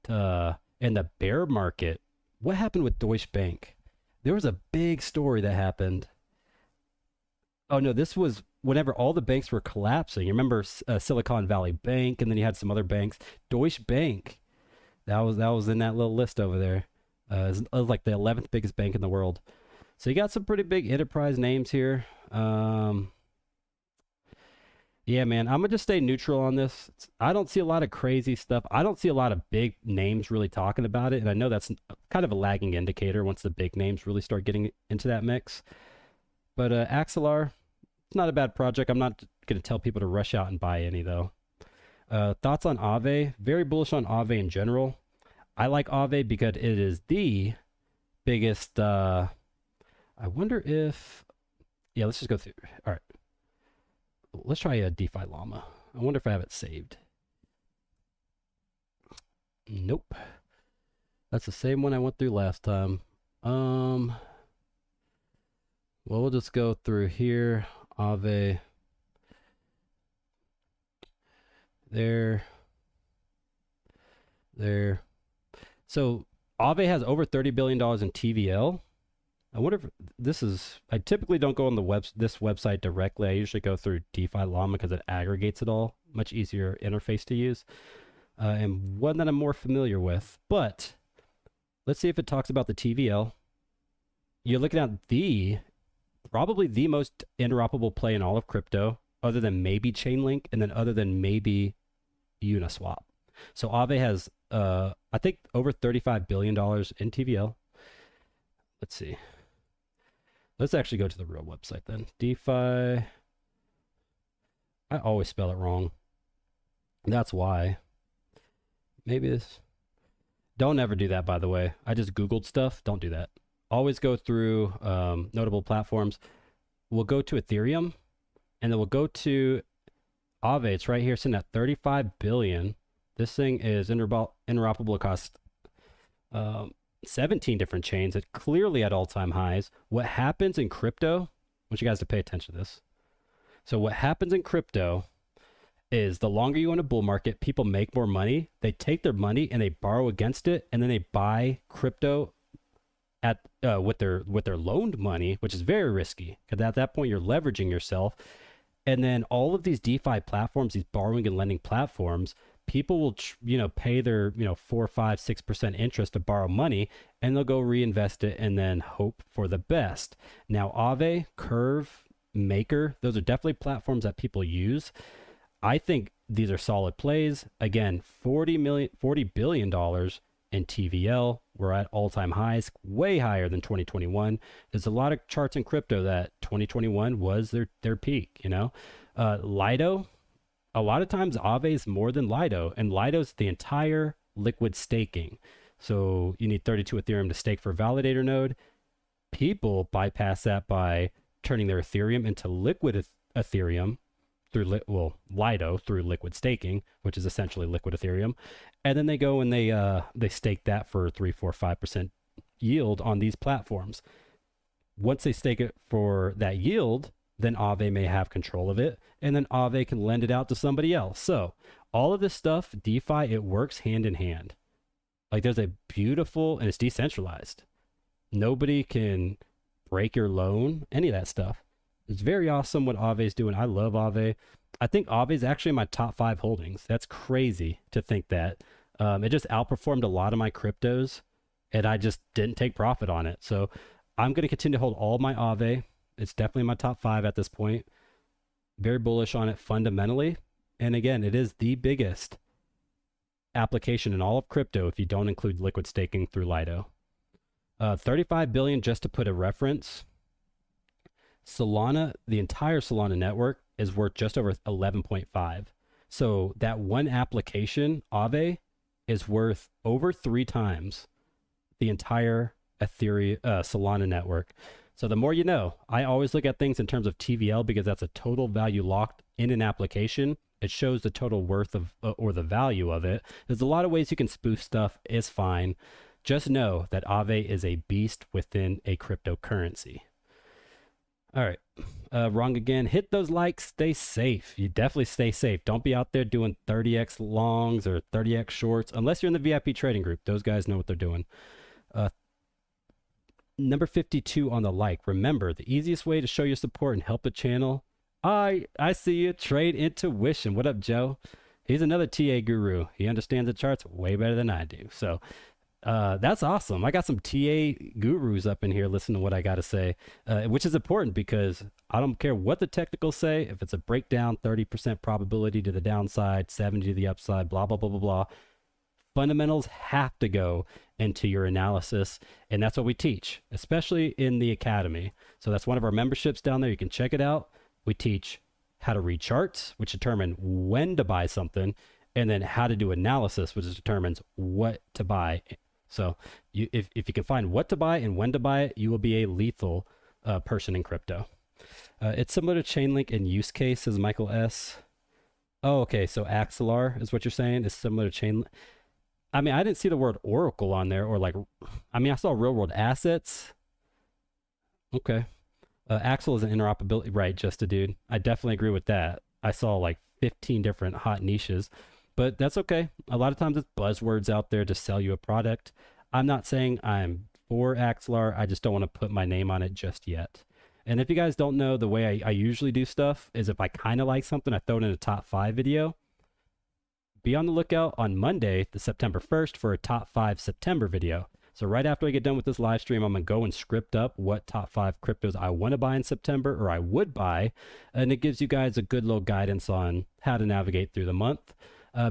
in the bear market. What happened with Deutsche Bank? There was a big story that happened. Oh no, this was whenever all the banks were collapsing. You remember Silicon Valley Bank, and then you had some other banks. Deutsche Bank, that was in that little list over there. It was like the 11th biggest bank in the world. So you got some pretty big enterprise names here. Yeah, man, I'm gonna just stay neutral on this. I don't see a lot of crazy stuff. I don't see a lot of big names really talking about it, and I know that's kind of a lagging indicator once the big names really start getting into that mix. But Axelar, it's not a bad project. I'm not gonna tell people to rush out and buy any though. Thoughts on Aave? Very bullish on Aave in general. I like Aave because it is the biggest. I wonder if. Yeah, let's just go through. All right. Let's try a DeFi Llama. I wonder if I have it saved. Nope. That's the same one I went through last time. Well, we'll just go through here. Aave. There. So Aave has over $30 billion in TVL. I wonder if this is. I typically don't go on this website directly. I usually go through DeFi Llama because it aggregates it all. Much easier interface to use, and one that I'm more familiar with. But let's see if it talks about the TVL. You're looking at probably the most interoperable play in all of crypto, other than maybe Chainlink, and then other than maybe Uniswap. So Aave has, I think, over $35 billion in TVL. Let's see. Let's actually go to the real website then. DeFi. I always spell it wrong. That's why. Maybe this. Don't ever do that, by the way. I just Googled stuff. Don't do that. Always go through notable platforms. We'll go to Ethereum, and then we'll go to Aave. It's right here, sitting at 35 billion. This thing is interoperable across 17 different chains. It's clearly at all-time highs. What happens in crypto, I want you guys to pay attention to this. So what happens in crypto is the longer you own a bull market, people make more money. They take their money and they borrow against it, and then they buy crypto at with their loaned money, which is very risky because at that point you're leveraging yourself. And then all of these DeFi platforms, these borrowing and lending platforms, people will pay their 4, 5, 6% interest to borrow money, and they'll go reinvest it and then hope for the best. Now Aave, Curve, Maker, those are definitely platforms that people use. I think these are solid plays. Again, $40 billion in TVL. We're at all-time highs, way higher than 2021. There's a lot of charts in crypto that 2021 was their peak. Lido. A lot of times Aave is more than Lido, and Lido's the entire liquid staking. So you need 32 Ethereum to stake for a validator node. People bypass that by turning their Ethereum into liquid Ethereum through Lido through liquid staking, which is essentially liquid Ethereum, and then they go and they stake that for 3, 4, 5% yield on these platforms. Once they stake it for that yield, then Aave may have control of it, and then Aave can lend it out to somebody else. So all of this stuff, DeFi, it works hand in hand. Like there's a beautiful, and it's decentralized. Nobody can break your loan, any of that stuff. It's very awesome what Aave's doing. I love Aave. I think Aave is actually my top 5 holdings. That's crazy to think that. It just outperformed a lot of my cryptos, and I just didn't take profit on it. So I'm going to continue to hold all my Aave. It's definitely my top 5 at this point. Very bullish on it fundamentally. And again, it is the biggest application in all of crypto if you don't include liquid staking through Lido. 35 billion, just to put a reference. Solana, the entire Solana network is worth just over 11.5. So that one application, Aave, is worth over 3 times the entire Ethereum Solana network. So the more you know. I always look at things in terms of TVL because that's a total value locked in an application. It shows the total worth of or the value of it. There's a lot of ways you can spoof stuff. It's fine. Just know that Aave is a beast within a cryptocurrency. All right. Wrong again. Hit those likes. Stay safe. You definitely stay safe. Don't be out there doing 30x longs or 30x shorts unless you're in the VIP trading group. Those guys know what they're doing. Number 52 on the like. Remember, the easiest way to show your support and help the channel. I see you. Trade Intuition. What up, Joe? He's another TA guru. He understands the charts way better than I do. So that's awesome. I got some TA gurus up in here listening to what I got to say, which is important because I don't care what the technicals say. If it's a breakdown, 30% probability to the downside, 70 to the upside, blah, blah, blah, blah, blah. Fundamentals have to go into your analysis, and that's what we teach, especially in the academy. So that's one of our memberships down there. You can check it out. We teach how to read charts, which determine when to buy something, and then how to do analysis, which determines what to buy. So if you can find what to buy and when to buy it, you will be a lethal person in crypto. It's similar to Chainlink in use case, says Michael S. Oh, okay. So Axelar is what you're saying is similar to Chainlink. I mean, I didn't see the word Oracle on there, or like, I mean, I saw real world assets. Okay. Axel is an interoperability, right? Just a dude. I definitely agree with that. I saw like 15 different hot niches, but that's okay. A lot of times it's buzzwords out there to sell you a product. I'm not saying I'm for Axelar. I just don't want to put my name on it just yet. And if you guys don't know, the way I usually do stuff is if I kind of like something, I throw it in a top 5 video. Be on the lookout on Monday, the September 1st, for a top 5 September video. So right after I get done with this live stream, I'm going to go and script up what top 5 cryptos I want to buy in September, or I would buy. And it gives you guys a good little guidance on how to navigate through the month.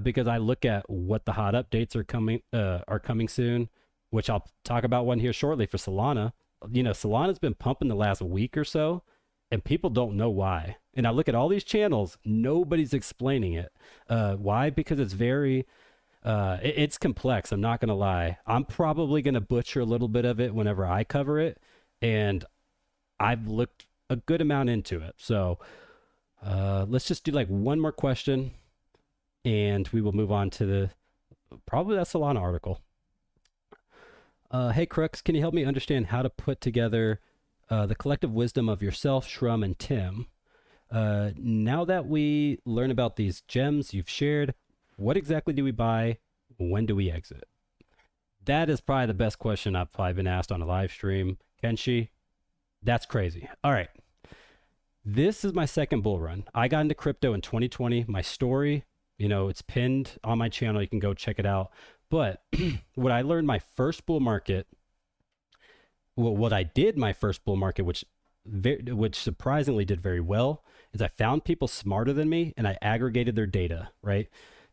Because I look at what the hot updates are coming soon, which I'll talk about one here shortly for Solana. You know, Solana's been pumping the last week or so, and people don't know why. And I look at all these channels, nobody's explaining it. Why? Because it's very, it's complex. I'm not going to lie. I'm probably going to butcher a little bit of it whenever I cover it. And I've looked a good amount into it. So let's just do like one more question, and we will move on to probably that Solana article. Hey, Crux, can you help me understand how to put together the collective wisdom of yourself, Shrum, and Tim? Now that we learn about these gems you've shared, what exactly do we buy? When do we exit? That is probably the best question I've probably been asked on a live stream. Kenshi, that's crazy. All right. This is my second bull run. I got into crypto in 2020. My story, you know, it's pinned on my channel. You can go check it out. But what I learned my first bull market, well, what I did my first bull market, which surprisingly did very well, is I found people smarter than me and I aggregated their data, right?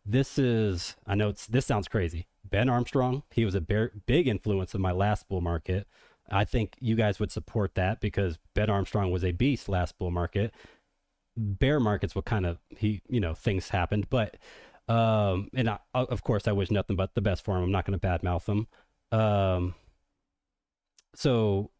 This is, I know this sounds crazy. Ben Armstrong, he was a big influence in my last bull market. I think you guys would support that because Ben Armstrong was a beast last bull market. Bear markets, what kind of, things happened. But, and of course, I wish nothing but the best for him. I'm not going to badmouth him. So,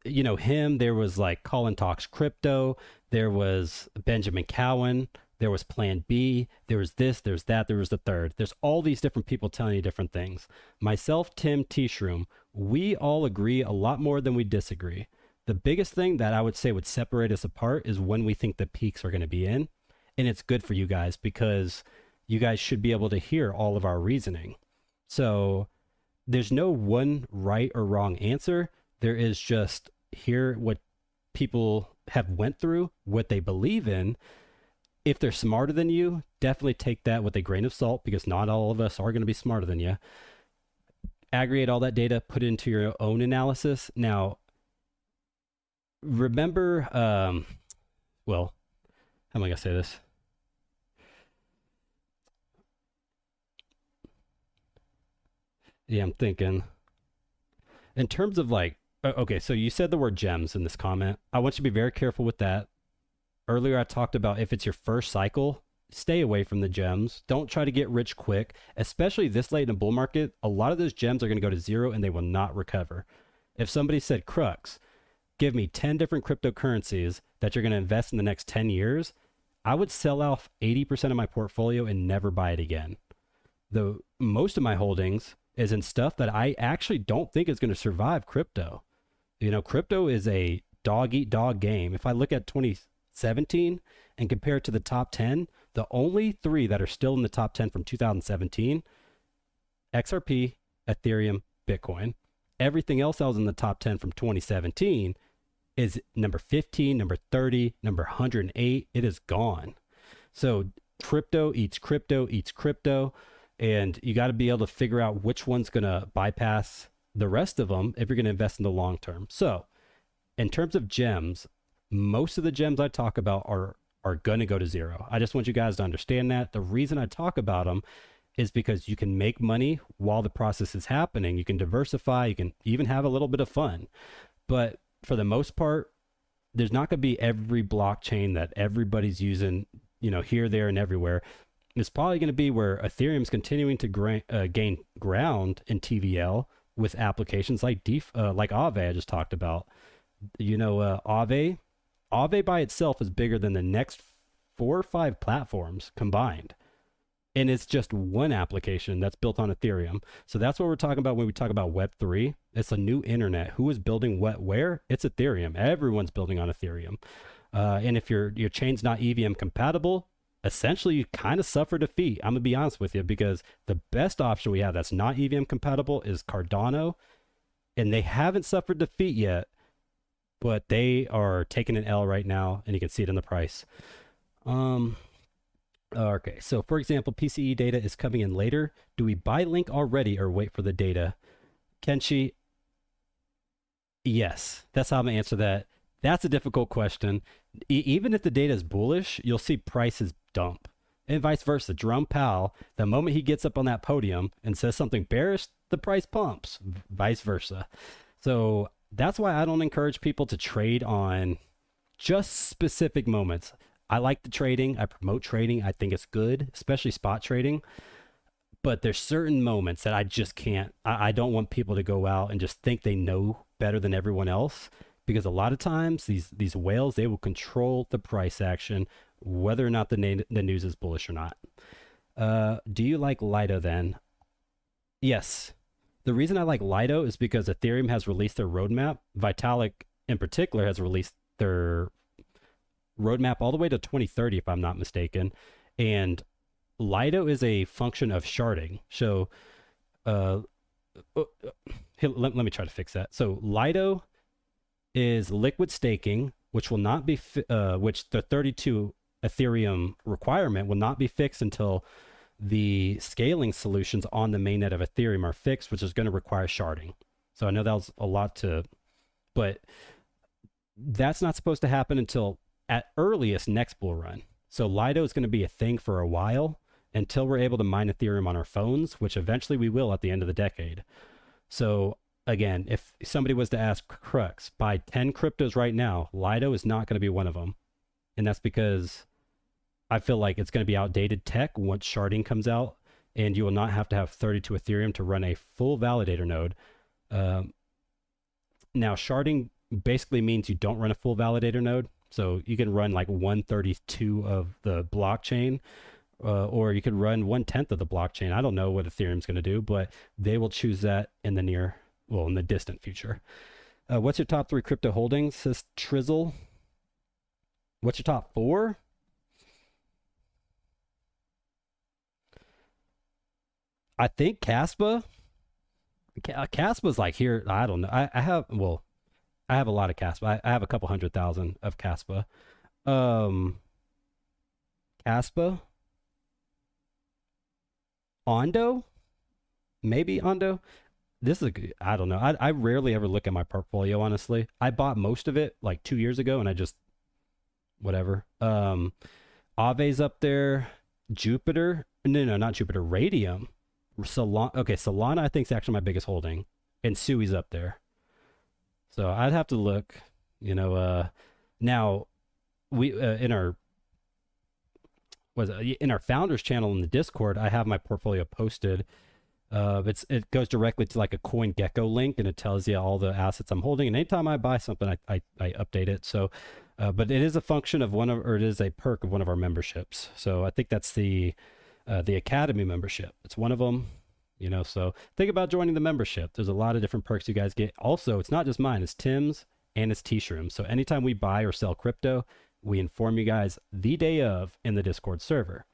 you know, him, there was like Colin Talks Crypto, there was Benjamin Cowan, there was Plan B, there was this, there's that, there was the third. There's all these different people telling you different things. Myself, Tim, T-Shroom, we all agree a lot more than we disagree. The biggest thing that I would say would separate us apart is when we think the peaks are going to be in. And it's good for you guys because you guys should be able to hear all of our reasoning. So there's no one right or wrong answer. There is just hear what people have went through, what they believe in. If they're smarter than you, definitely take that with a grain of salt because not all of us are going to be smarter than you. Aggregate all that data, put it into your own analysis. Now, remember, well, how am I going to say this? Yeah, I'm thinking. In terms of like, okay, so you said the word gems in this comment. I want you to be very careful with that. Earlier, I talked about if it's your first cycle, stay away from the gems. Don't try to get rich quick, especially this late in a bull market. A lot of those gems are going to go to zero and they will not recover. If somebody said, Crux, give me 10 different cryptocurrencies that you're going to invest in the next 10 years, I would sell off 80% of my portfolio and never buy it again. Though most of my holdings is in stuff that I actually don't think is going to survive crypto. You know, crypto is a dog eat dog game. If I look at 2017 and compare it to the top 10, the only three that are still in the top 10 from 2017, XRP, Ethereum, Bitcoin. Everything else that was in the top 10 from 2017 is number 15, number 30, number 108. It is gone. So crypto eats crypto eats crypto. And you got to be able to figure out which one's going to bypass the rest of them if you're going to invest in the long term. So in terms of gems, most of the gems I talk about are going to go to zero. I just want you guys to understand that. The reason I talk about them is because you can make money while the process is happening. You can diversify. You can even have a little bit of fun. But for the most part, there's not going to be every blockchain that everybody's using, you know, here, there, and everywhere. It's probably going to be where Ethereum's continuing to gain ground in TVL with applications like like Aave I just talked about. You know, Aave by itself is bigger than the next 4 or 5 platforms combined. And it's just one application that's built on Ethereum. So that's what we're talking about when we talk about Web3. It's a new internet. Who is building what where? It's Ethereum. Everyone's building on Ethereum. And if your chain's not EVM compatible, essentially you kind of suffer defeat. I'm gonna be honest with you, because the best option we have that's not EVM compatible is Cardano, and they haven't suffered defeat yet, but they are taking an L right now, and you can see it in the price. Okay, so for example, PCE data is coming in later. Do we buy Link already or wait for the data? Kenshi, yes, that's how I'm gonna answer that. That's a difficult question. Even if the data is bullish, you'll see prices dump, and vice versa. Jerome Powell, the moment he gets up on that podium and says something bearish, the price pumps, vice versa. So that's why I don't encourage people to trade on just specific moments. I like the trading. I promote trading. I think it's good, especially spot trading. But there's certain moments that I just can't. I don't want people to go out and just think they know better than everyone else, because a lot of times these whales, they will control the price action, whether or not the news is bullish or not. Do you like Lido then? Yes. The reason I like Lido is because Ethereum has released their roadmap. Vitalik in particular has released their roadmap all the way to 2030, if I'm not mistaken. And Lido is a function of sharding. So let me try to fix that. So Lido is liquid staking, which will not be which the 32 Ethereum requirement will not be fixed until the scaling solutions on the mainnet of Ethereum are fixed, which is going to require sharding. So I know that was a lot but that's not supposed to happen until at earliest next bull run. So Lido is going to be a thing for a while until we're able to mine Ethereum on our phones, which eventually we will at the end of the decade. So again, if somebody was to ask Crux, buy 10 cryptos right now, Lido is not going to be one of them. And that's because I feel like it's going to be outdated tech once sharding comes out, and you will not have to have 32 Ethereum to run a full validator node. Now, sharding basically means you don't run a full validator node. So you can run like 1/32 of the blockchain, or you could run 1/10 of the blockchain. I don't know what Ethereum's going to do, but they will choose that in the in the distant future. What's your top 3 crypto holdings? Says Trizzle. What's your top 4? I think Kaspa. Kaspa's like here. I don't know. I have a lot of Kaspa. I have a couple 100,000 of Kaspa. Kaspa. Ondo. Maybe Ondo. This is I don't know. I rarely ever look at my portfolio, honestly. I bought most of it like 2 years ago and I just whatever. Ave's up there. Jupiter. No, not Jupiter. Radium. Solana. Okay, Solana I think is actually my biggest holding. And Sui's up there. So I'd have to look, now we in our founders channel in the Discord, I have my portfolio posted. It goes directly to like a CoinGecko link, and it tells you all the assets I'm holding. And anytime I buy something, I update it. So, but it is a function of it is a perk of one of our memberships. So I think that's the Academy membership. It's one of them. So think about joining the membership. There's a lot of different perks you guys get. Also, it's not just mine, it's Tim's and it's T-Shroom. So anytime we buy or sell crypto, we inform you guys the day of in the Discord server.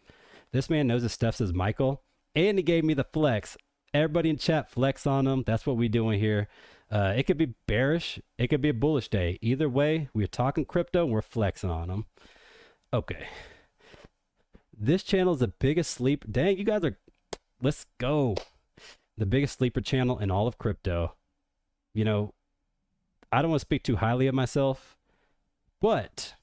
This man knows his stuff, says Michael, and he gave me the flex. Everybody in chat flex on him. That's what we're doing here. It could be bearish. It could be a bullish day. Either way, we're talking crypto and we're flexing on them. Okay. This channel is the biggest sleep. Dang, you guys are, let's go. The biggest sleeper channel in all of crypto. I don't want to speak too highly of myself, but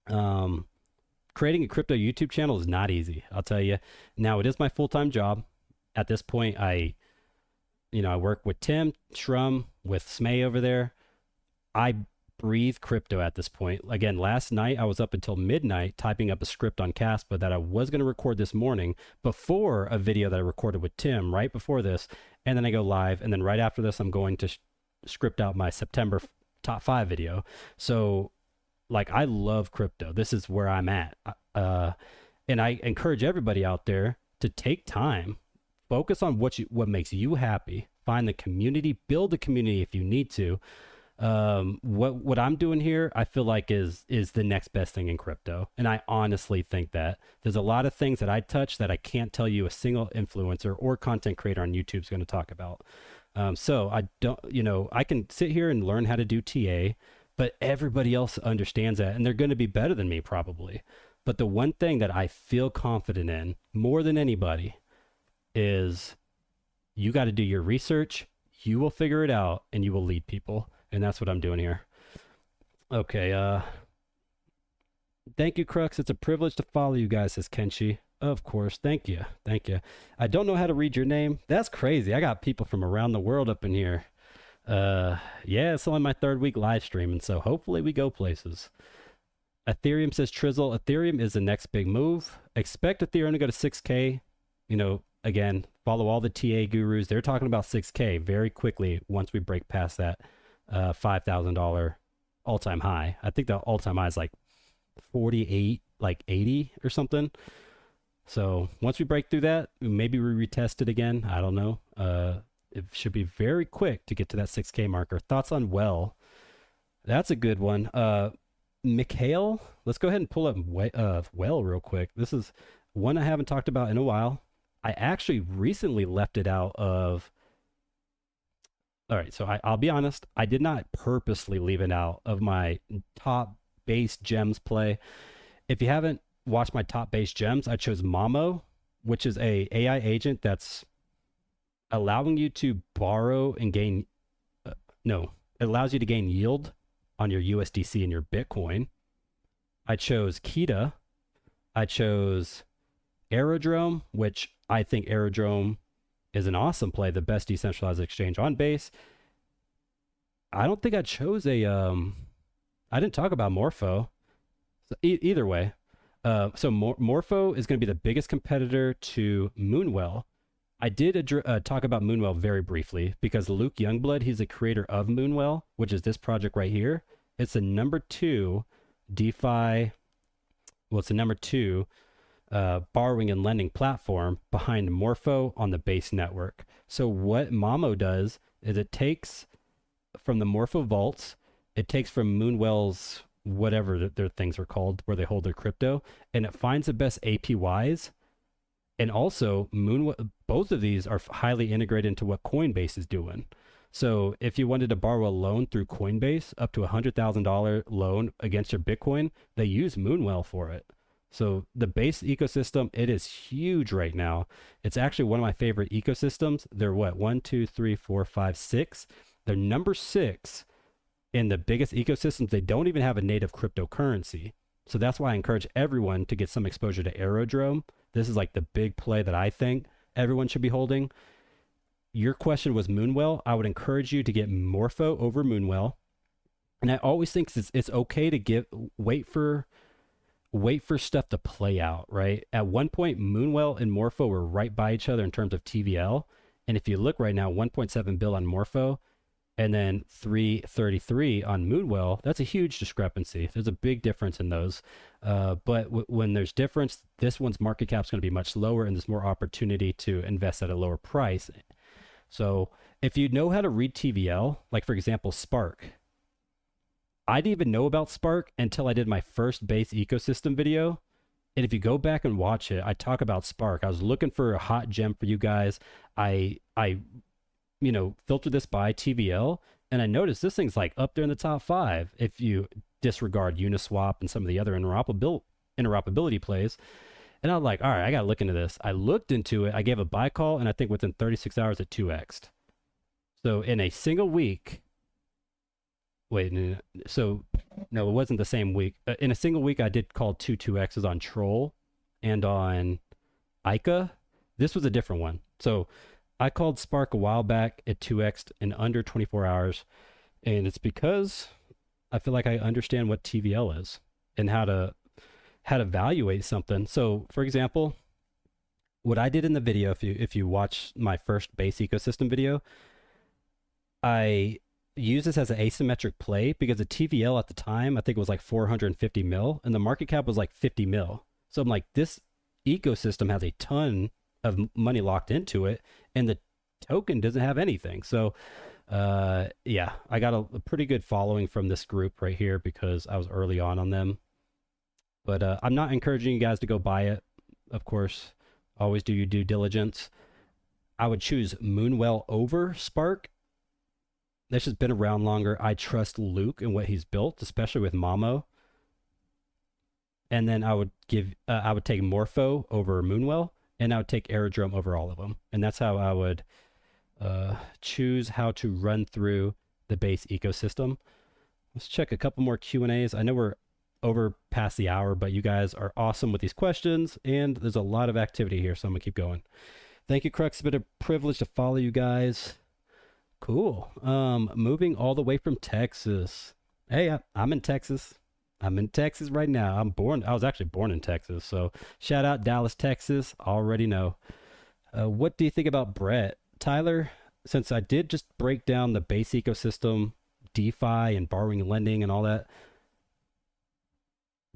creating a crypto YouTube channel is not easy. I'll tell you. Now, it is my full-time job. At this point, I work with Tim, Shrum, with Smay over there. I breathe crypto at this point. Again, last night I was up until midnight typing up a script on Kaspa that I was going to record this morning before a video that I recorded with Tim right before this. And then I go live. And then right after this, I'm going to script out my September top 5 video. So like, I love crypto. This is where I'm at. And I encourage everybody out there to take time, focus on what makes you happy, find the community, build the community if you need to. What I'm doing here, I feel like is the next best thing in crypto. And I honestly think that there's a lot of things that I touch that I can't tell you a single influencer or content creator on YouTube is going to talk about. So I don't, I can sit here and learn how to do TA, but everybody else understands that and they're going to be better than me probably. But the one thing that I feel confident in more than anybody is you got to do your research. You will figure it out and you will lead people. And that's what I'm doing here. Okay. Thank you, Crux. It's a privilege to follow you guys, says Kenshi. Of course. Thank you. Thank you. I don't know how to read your name. That's crazy. I got people from around the world up in here. Yeah, it's only my 3rd week live stream. And so hopefully we go places. Ethereum, says Trizzle. Ethereum is the next big move. Expect Ethereum to go to 6K. Again, follow all the TA gurus. They're talking about 6K very quickly once we break past that $5,000 all-time high. I think the all-time high is like 48, like 80 or something. So once we break through that, maybe we retest it again. I don't know. It should be very quick to get to that 6K marker. Thoughts on Well? That's a good one. Mikhail, let's go ahead and pull up Well real quick. This is one I haven't talked about in a while. I actually recently left it out of. All right, so I'll be honest. I did not purposely leave it out of my top base gems play. If you haven't watched my top base gems, I chose Mamo, which is a AI agent that's allowing you to borrow and gain. It allows you to gain yield on your USDC and your Bitcoin. I chose Kita. I chose Aerodrome, which I think Aerodrome is an awesome play, the best decentralized exchange on base. I don't think I chose I didn't talk about Morpho. So either way. So Morpho is going to be the biggest competitor to Moonwell. I did talk about Moonwell very briefly because Luke Youngblood, he's the creator of Moonwell, which is this project right here. It's the number 2 DeFi. Well, it's the number 2 borrowing and lending platform behind Morpho on the base network. So what Mamo does is it takes from the Morpho vaults. It takes from Moonwell's whatever their things are called, where they hold their crypto, and it finds the best APYs. And also, both of these are highly integrated into what Coinbase is doing. So if you wanted to borrow a loan through Coinbase, up to $100,000 loan against your Bitcoin, they use Moonwell for it. So the base ecosystem, it is huge right now. It's actually one of my favorite ecosystems. They're what, 1, 2, 3, 4, 5, 6. They're number 6 in the biggest ecosystems. They don't even have a native cryptocurrency. So that's why I encourage everyone to get some exposure to Aerodrome. This is like the big play that I think everyone should be holding. Your question was Moonwell. I would encourage you to get Morpho over Moonwell. And I always think it's okay to wait for stuff to play out, right? At one point, Moonwell and Morpho were right by each other in terms of TVL. And if you look right now, 1.7 bill on Morpho and then 333 on Moonwell, that's a huge discrepancy. There's a big difference in those. But when there's difference, this one's market cap is going to be much lower and there's more opportunity to invest at a lower price. So if you know how to read TVL, like for example, Spark, I didn't even know about Spark until I did my first base ecosystem video. And if you go back and watch it, I talk about Spark. I was looking for a hot gem for you guys. I filtered this by TVL, and I noticed this thing's like up there in the top 5 if you disregard Uniswap and some of the other interoperability plays. And I was like, all right, I got to look into this. I looked into it. I gave a buy call, and I think within 36 hours it 2x'd. So in a single week, it wasn't the same week. In a single week, I did call 2x's on Troll and on Ica. This was a different one. So I called Spark a while back at 2x'd in under 24 hours. And it's because I feel like I understand what TVL is and how to evaluate something. So for example, what I did in the video, if you watch my first base ecosystem video, I use this as an asymmetric play because the TVL at the time, I think it was like 450 mil and the market cap was like 50 mil. So I'm like, this ecosystem has a ton of money locked into it and the token doesn't have anything. So yeah, I got a pretty good following from this group right here because I was early on them. But I'm not encouraging you guys to go buy it. Of course, always do your due diligence. I would choose Moonwell over Spark. That's just been around longer. I trust Luke and what he's built, especially with Mamo. And then I would take Morpho over Moonwell, and I would take Aerodrome over all of them. And that's how I would choose how to run through the base ecosystem. Let's check a couple more Q&As. I know we're over past the hour, but you guys are awesome with these questions, and there's a lot of activity here, so I'm gonna keep going. Thank you, Crux. It's been a privilege to follow you guys. Cool. Moving all the way from Texas. Hey, I'm in Texas. I'm in Texas right now. I was actually born in Texas. So shout out Dallas, Texas. Already know. What do you think about Brett? Tyler, since I did just break down the base ecosystem, DeFi and borrowing and lending and all that,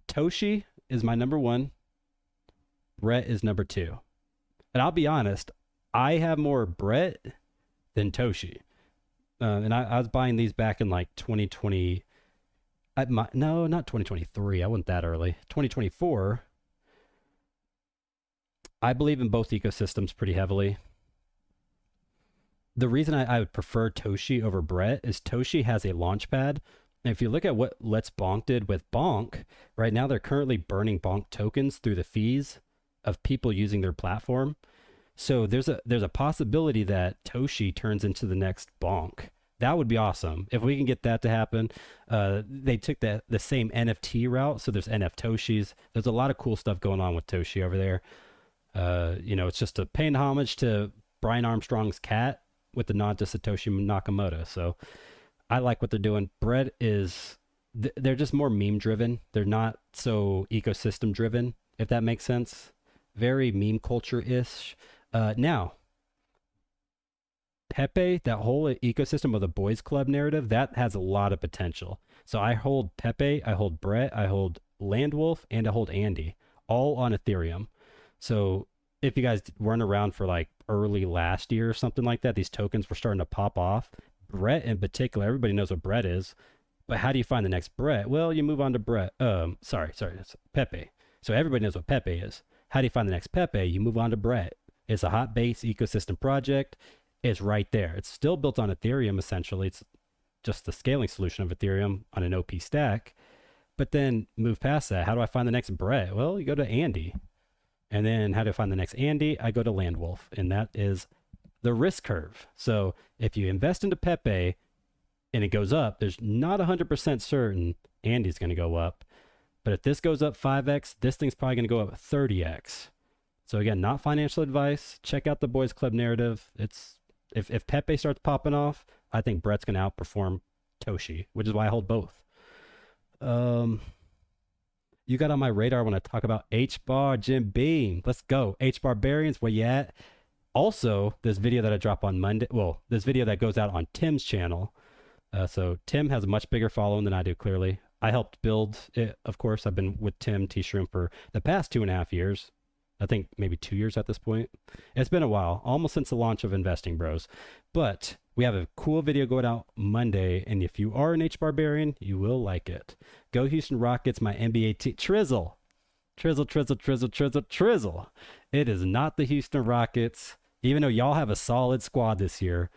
Toshi is my number 1. Brett is number 2. And I'll be honest, I have more Brett than Toshi. And I was buying these back in like 2020. No, not 2023. I wasn't that early. 2024. I believe in both ecosystems pretty heavily. The reason I would prefer Toshi over Brett is Toshi has a launch pad. And if you look at what Let's Bonk did with Bonk, right now they're currently burning Bonk tokens through the fees of people using their platform. So there's a possibility that Toshi turns into the next Bonk. That would be awesome if we can get that to happen. They took the same NFT route, so there's NF Toshis. There's a lot of cool stuff going on with Toshi over there. It's just a paying homage to Brian Armstrong's cat with the nod to Satoshi Nakamoto. So I like what they're doing. Bread is they're just more meme driven. They're not so ecosystem driven, if that makes sense. Very meme culture ish. Now, Pepe, that whole ecosystem of the boys club narrative, that has a lot of potential. So I hold Pepe, I hold Brett, I hold Landwolf, and I hold Andy, all on Ethereum. So if you guys weren't around for like early last year or something like that, these tokens were starting to pop off. Brett in particular, everybody knows what Brett is, but how do you find the next Brett? Well, you move on to Brett. Sorry, it's Pepe. So everybody knows what Pepe is. How do you find the next Pepe? You move on to Brett. It's a hot base ecosystem project. It's right there. It's still built on Ethereum, essentially. It's just the scaling solution of Ethereum on an OP stack. But then move past that. How do I find the next Brett? Well, you go to Andy. And then how do I find the next Andy? I go to Landwolf. And that is the risk curve. So if you invest into Pepe and it goes up, there's not 100% certain Andy's going to go up. But if this goes up 5x, this thing's probably going to go up 30x. So again, not financial advice. Check out the Boys Club narrative. It's if Pepe starts popping off, I think Brett's going to outperform Toshi, which is why I hold both. You got on my radar when I talk about H-Bar, Jim Beam. Let's go. H-Barbarians, where you at? Also, this video that I drop on Monday, well, this video that goes out on Tim's channel. So Tim has a much bigger following than I do, clearly. I helped build it, of course. I've been with Tim T-Shroom for the past 2.5 years. I think maybe 2 years at this point. It's been a while, almost since the launch of Investing Bros. But we have a cool video going out Monday, and if you are an H-Barbarian, you will like it. Go Houston Rockets, my NBA team. Trizzle. It is not the Houston Rockets, even though y'all have a solid squad this year.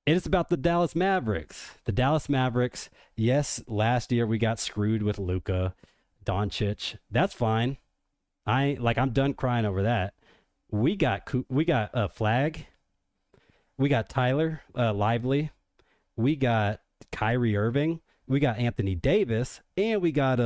It is about the Dallas Mavericks. The Dallas Mavericks, yes, last year we got screwed with Luka Doncic. That's fine. I'm done crying over that. We got a Flag. We got Tyler Lively. We got Kyrie Irving. We got Anthony Davis, and we got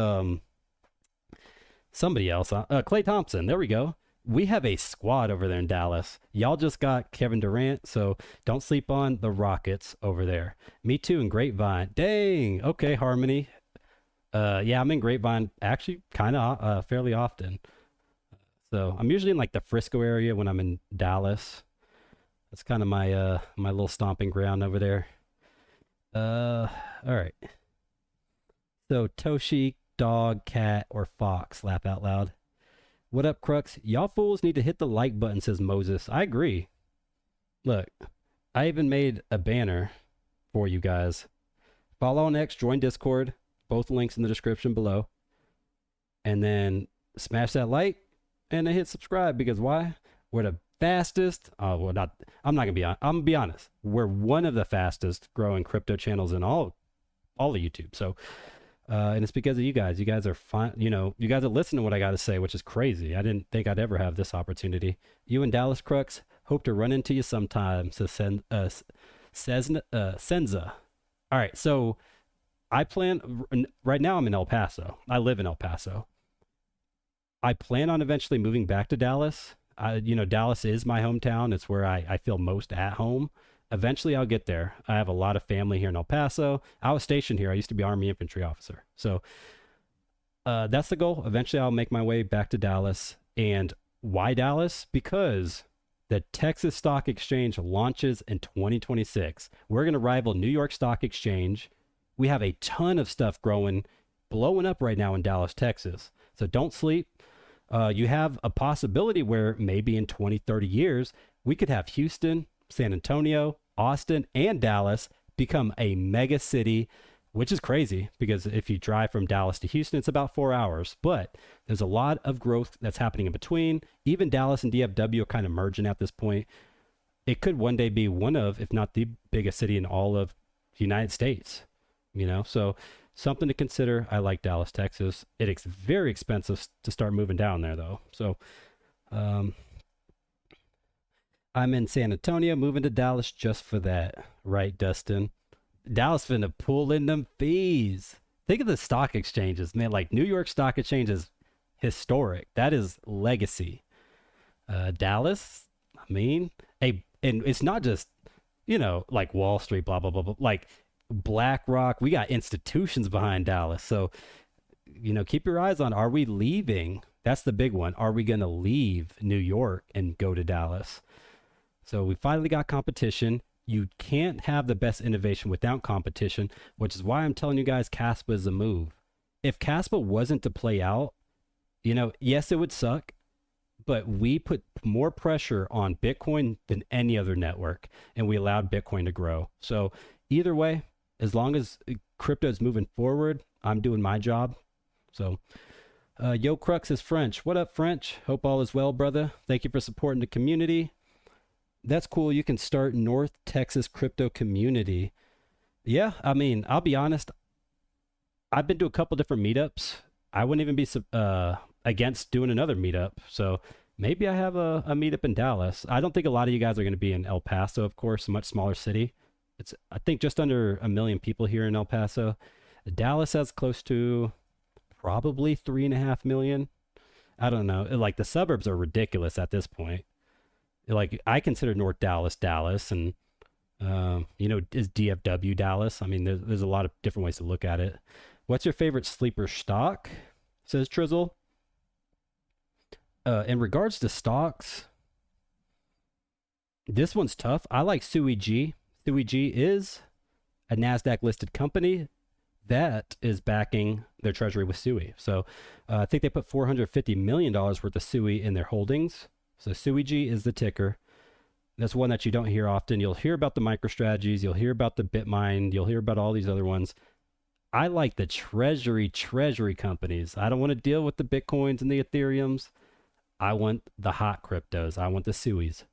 somebody else. Klay Thompson. There we go. We have a squad over there in Dallas. Y'all just got Kevin Durant, so don't sleep on the Rockets over there. Me too in Grapevine. Dang. Okay, Harmony. Yeah, I'm in Grapevine actually kind of fairly often. So I'm usually in like the Frisco area when I'm in Dallas. That's kind of my my little stomping ground over there. All right. So Toshi, dog, cat, or fox? Laugh out loud. What up, Crux? Y'all fools need to hit the like button, says Moses. I agree. Look, I even made a banner for you guys. Follow on X, join Discord. Both links in the description below. And then smash that like and then hit subscribe, because why? We're the fastest. I'm gonna be honest. We're one of the fastest growing crypto channels in all of YouTube. So and it's because of you guys. You guys are fine. You know, you guys are listening to what I got to say, which is crazy. I didn't think I'd ever have this opportunity. You and Dallas Crux, hope to run into you sometime. So Senza. All right. So I plan right now. I'm in El Paso. I live in El Paso. I plan on eventually moving back to Dallas. Dallas is my hometown. It's where I feel most at home. Eventually, I'll get there. I have a lot of family here in El Paso. I was stationed here. I used to be Army infantry officer. So that's the goal. Eventually, I'll make my way back to Dallas. And why Dallas? Because the Texas Stock Exchange launches in 2026. We're going to rival New York Stock Exchange. We have a ton of stuff blowing up right now in Dallas, Texas. So don't sleep. You have a possibility where maybe in 20, 30 years, we could have Houston, San Antonio, Austin, and Dallas become a mega city, which is crazy because if you drive from Dallas to Houston, it's about 4 hours. But there's a lot of growth that's happening in between. Even Dallas and DFW are kind of merging at this point. It could one day be one of, if not the biggest city in all of the United States. So something to consider. I like Dallas, Texas. It's very expensive to start moving down there, though. So, I'm in San Antonio, moving to Dallas just for that. Right, Dustin? Dallas finna pull in them fees. Think of the stock exchanges, man. Like New York Stock Exchange is historic. That is legacy. Dallas, and it's not just, like Wall Street, blah, blah, blah, blah. Like BlackRock, we got institutions behind Dallas. So, keep your eyes on, are we leaving? That's the big one. Are we going to leave New York and go to Dallas? So we finally got competition. You can't have the best innovation without competition, which is why I'm telling you guys Kaspa is a move. If Kaspa wasn't to play out, yes, it would suck. but we put more pressure on Bitcoin than any other network, and we allowed Bitcoin to grow. So either way, as long as crypto is moving forward, I'm doing my job. So Yo Crux is French. What up, French? Hope all is well, brother. Thank you for supporting the community. That's cool. You can start North Texas crypto community. Yeah, I mean, I'll be honest. I've been to a couple different meetups. I wouldn't even be against doing another meetup. So maybe I have a meetup in Dallas. I don't think a lot of you guys are going to be in El Paso, of course, a much smaller city. It's, I think, just under 1 million people here in El Paso. Dallas has close to probably 3.5 million. I don't know. Like the suburbs are ridiculous at this point. Like I consider North Dallas, Dallas, and is DFW Dallas. I mean, there's a lot of different ways to look at it. What's your favorite sleeper stock? Says Trizzle. In regards to stocks, this one's tough. I like Sui G. Sui G is a NASDAQ listed company that is backing their treasury with Sui. So I think they put $450 million worth of Sui in their holdings. So Sui G is the ticker. That's one that you don't hear often. You'll hear about the MicroStrategies. You'll hear about the BitMine. You'll hear about all these other ones. I like the treasury companies. I don't want to deal with the Bitcoins and the Ethereums. I want the hot cryptos. I want the Suis.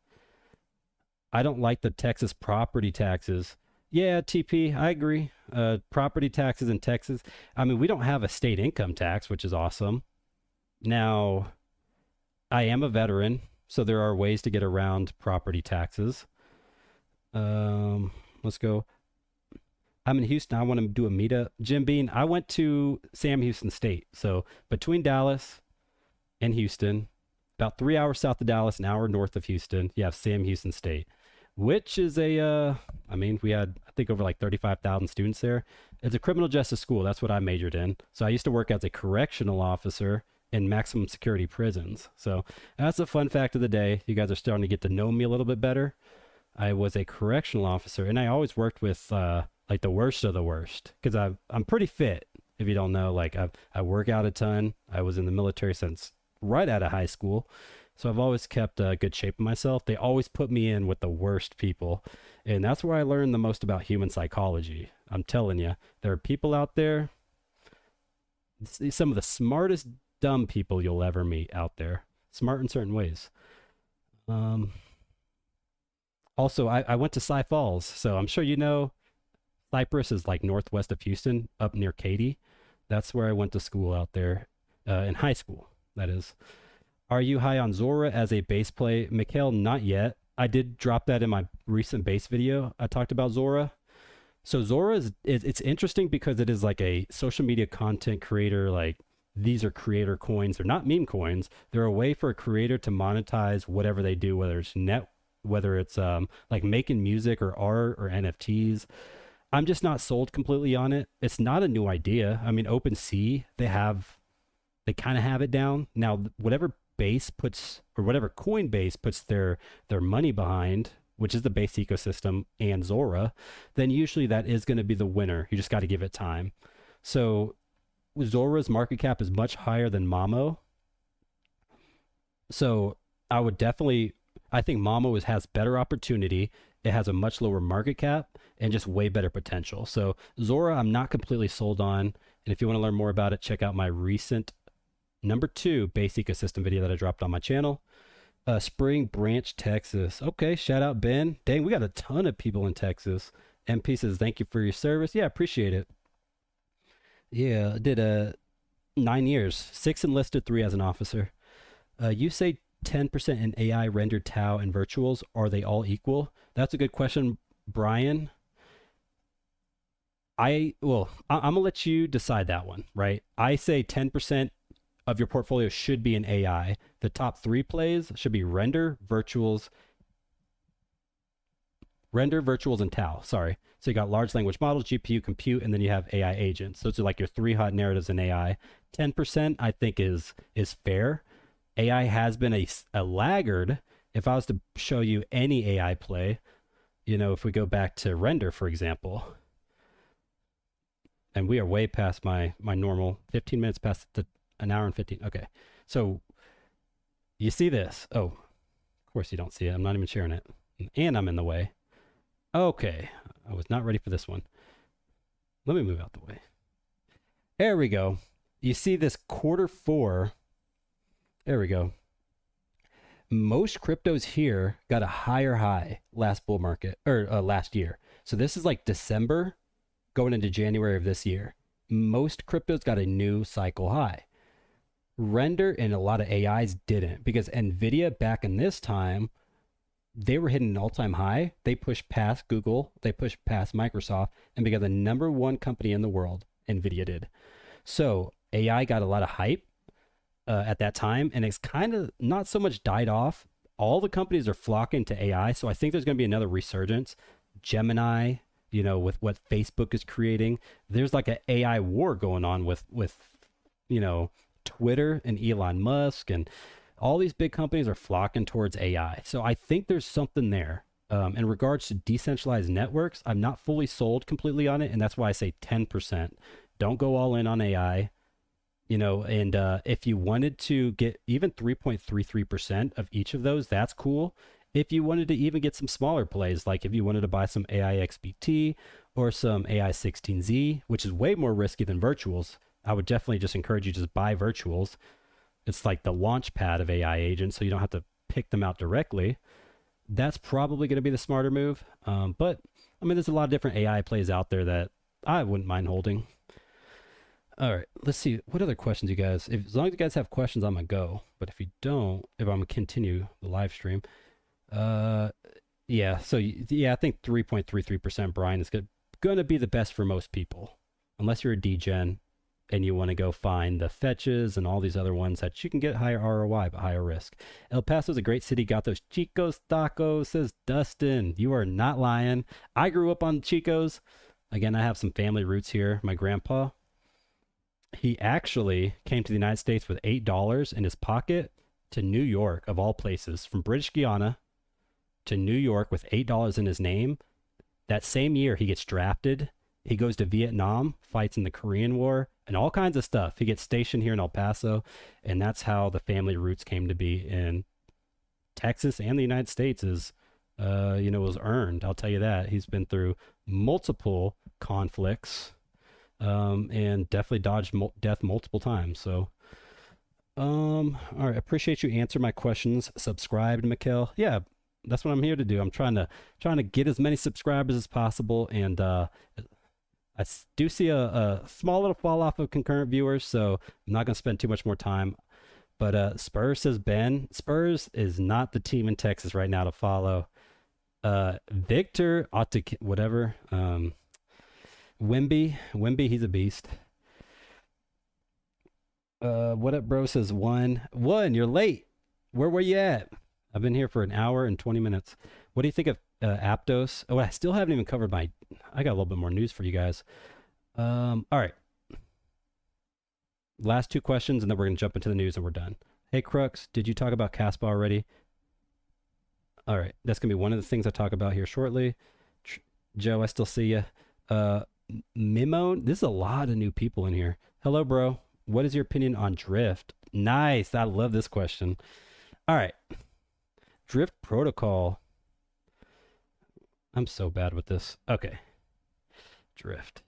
I don't like the Texas property taxes. Yeah, TP, I agree. Property taxes in Texas. I mean, we don't have a state income tax, which is awesome. Now, I am a veteran, so there are ways to get around property taxes. Let's go. I'm in Houston. I want to do a meetup. Jim Bean, I went to Sam Houston State. So between Dallas and Houston, about 3 hours south of Dallas, an hour north of Houston, you have Sam Houston State, which is we had, I think, over like 35,000 students there. It's a criminal justice school. That's what I majored in. So I used to work as a correctional officer in maximum security prisons. So that's a fun fact of the day. You guys are starting to get to know me a little bit better. I was a correctional officer, and I always worked with like the worst of the worst, because I'm pretty fit. If you don't know, like I work out a ton. I was in the military since right out of high school, so I've always kept a good shape of myself. They always put me in with the worst people, and that's where I learned the most about human psychology. I'm telling you, there are people out there, some of the smartest dumb people you'll ever meet out there. Smart in certain ways. Also, I went to Cy Falls, so I'm sure you know Cypress is like northwest of Houston, up near Katy. That's where I went to school out there, in high school, that is. Are you high on Zora as a base play? Mikhail, not yet. I did drop that in my recent base video. I talked about Zora. So Zora it's interesting because it is like a social media content creator. Like, these are creator coins. They're not meme coins. They're a way for a creator to monetize whatever they do, whether it's like making music or art or NFTs. I'm just not sold completely on it. It's not a new idea. I mean, OpenSea, they kind of have it down. Now, whatever Base puts, or whatever Coinbase puts their money behind, which is the Base ecosystem and Zora, then usually that is going to be the winner. You just got to give it time. So Zora's market cap is much higher than Mamo. So I think Mamo has better opportunity. It has a much lower market cap and just way better potential. So Zora, I'm not completely sold on. And if you want to learn more about it, check out my recent number 2 base ecosystem video that I dropped on my channel. Spring Branch, Texas. Okay, shout out Ben. Dang, we got a ton of people in Texas. MP says, thank you for your service. Yeah, appreciate it. Yeah, I did 9 years, 6 enlisted, 3 as an officer. You say 10% in AI rendered Tau and virtuals. Are they all equal? That's a good question, Brian. I'm gonna let you decide that one, right? I say 10% of your portfolio should be in AI. The top 3 plays should be render, virtuals, and Tau. Sorry. So you got large language models, GPU, compute, and then you have AI agents. Those are like your 3 hot narratives in AI. 10% I think is fair. AI has been a laggard. If I was to show you any AI play, if we go back to render, for example, and we are way past my normal 15 minutes past an hour and 15. Okay. So You see this? Oh, of course you don't see it. I'm not even sharing it. And I'm in the way. Okay. I was not ready for this one. Let me move out the way. There we go. You see this Q4. There we go. Most cryptos here got a higher high last bull market or last year. So this is like December going into January of this year. Most cryptos got a new cycle high. Render and a lot of AIs didn't, because Nvidia back in this time, they were hitting an all-time high. They pushed past Google, they pushed past Microsoft, and became the #1 company in the world. Nvidia did. So AI got a lot of hype at that time, and it's kind of not so much died off. All the companies are flocking to AI, so I think there's going to be another resurgence. Gemini, you know, with what Facebook is creating, there's like an AI war going on with you know, Twitter and Elon Musk, and all these big companies are flocking towards AI. So I think there's something there. In regards to decentralized networks, I'm not fully sold completely on it, and that's why I say 10%. Don't go all in on AI. You know, and if you wanted to get even 3.33% of each of those, that's cool. If you wanted to even get some smaller plays, like if you wanted to buy some AI XBT or some AI 16Z, which is way more risky than virtuals, I would definitely just encourage you to just buy virtuals. It's like the launch pad of AI agents, so you don't have to pick them out directly. That's probably going to be the smarter move. But I mean, there's a lot of different AI plays out there that I wouldn't mind holding. All right, let's see. What other questions you guys? As long as you guys have questions, I'm going to go. But if you don't, if I'm going to continue the live stream. Yeah, so yeah, I think 3.33%, Brian, is going to be the best for most people. Unless you're a degen and you want to go find the fetches and all these other ones that you can get higher ROI but higher risk. El Paso's a great city. Got those Chicos tacos, says Dustin. You are not lying. I grew up on Chicos. Again, I have some family roots here. My grandpa, he actually came to the United States with $8 in his pocket to New York, of all places, from British Guiana to New York with $8 in his name. That same year, he gets drafted. He goes to Vietnam, fights in the Korean War, and all kinds of stuff. He gets stationed here in El Paso, and that's how the family roots came to be in Texas and the United States is, you know, was earned. I'll tell you that. He's been through multiple conflicts, and definitely dodged death multiple times. So, all right. Appreciate you answering my questions. Subscribed, Mikkel. Yeah, that's what I'm here to do. I'm trying to get as many subscribers as possible, and I do see a small little fall off of concurrent viewers, so I'm not going to spend too much more time. But Spurs says Ben. Spurs is not the team in Texas right now to follow. Victor ought to, whatever. Wimby, he's a beast. What up, bro? Says one, you're late. Where were you at? I've been here for an hour and 20 minutes. What do you think of Aptos? Oh, I still haven't even covered I got a little bit more news for you guys. All right. Last two questions, and then we're going to jump into the news and we're done. Hey, Crux, did you talk about Kaspa already? All right. That's going to be one of the things I talk about here shortly. Joe, I still see you. Mimo, this is a lot of new people in here. Hello, bro. What is your opinion on Drift? Nice. I love this question. All right. Drift protocol. I'm so bad with this. Okay. Drift.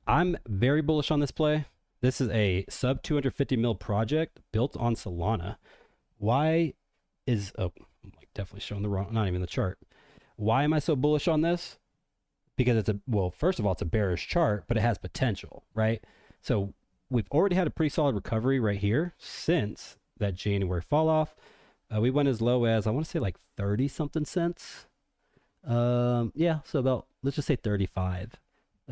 I'm very bullish on this play. This is a sub 250 mil project built on Solana. Why is, oh, I'm definitely showing the wrong, not even the chart. Why am I so bullish on this? Because it's well, first of all, it's a bearish chart, but it has potential, right? So we've already had a pretty solid recovery right here since that January fall off. We went as low as, I want to say like 30 something cents. Yeah, so about, let's just say 35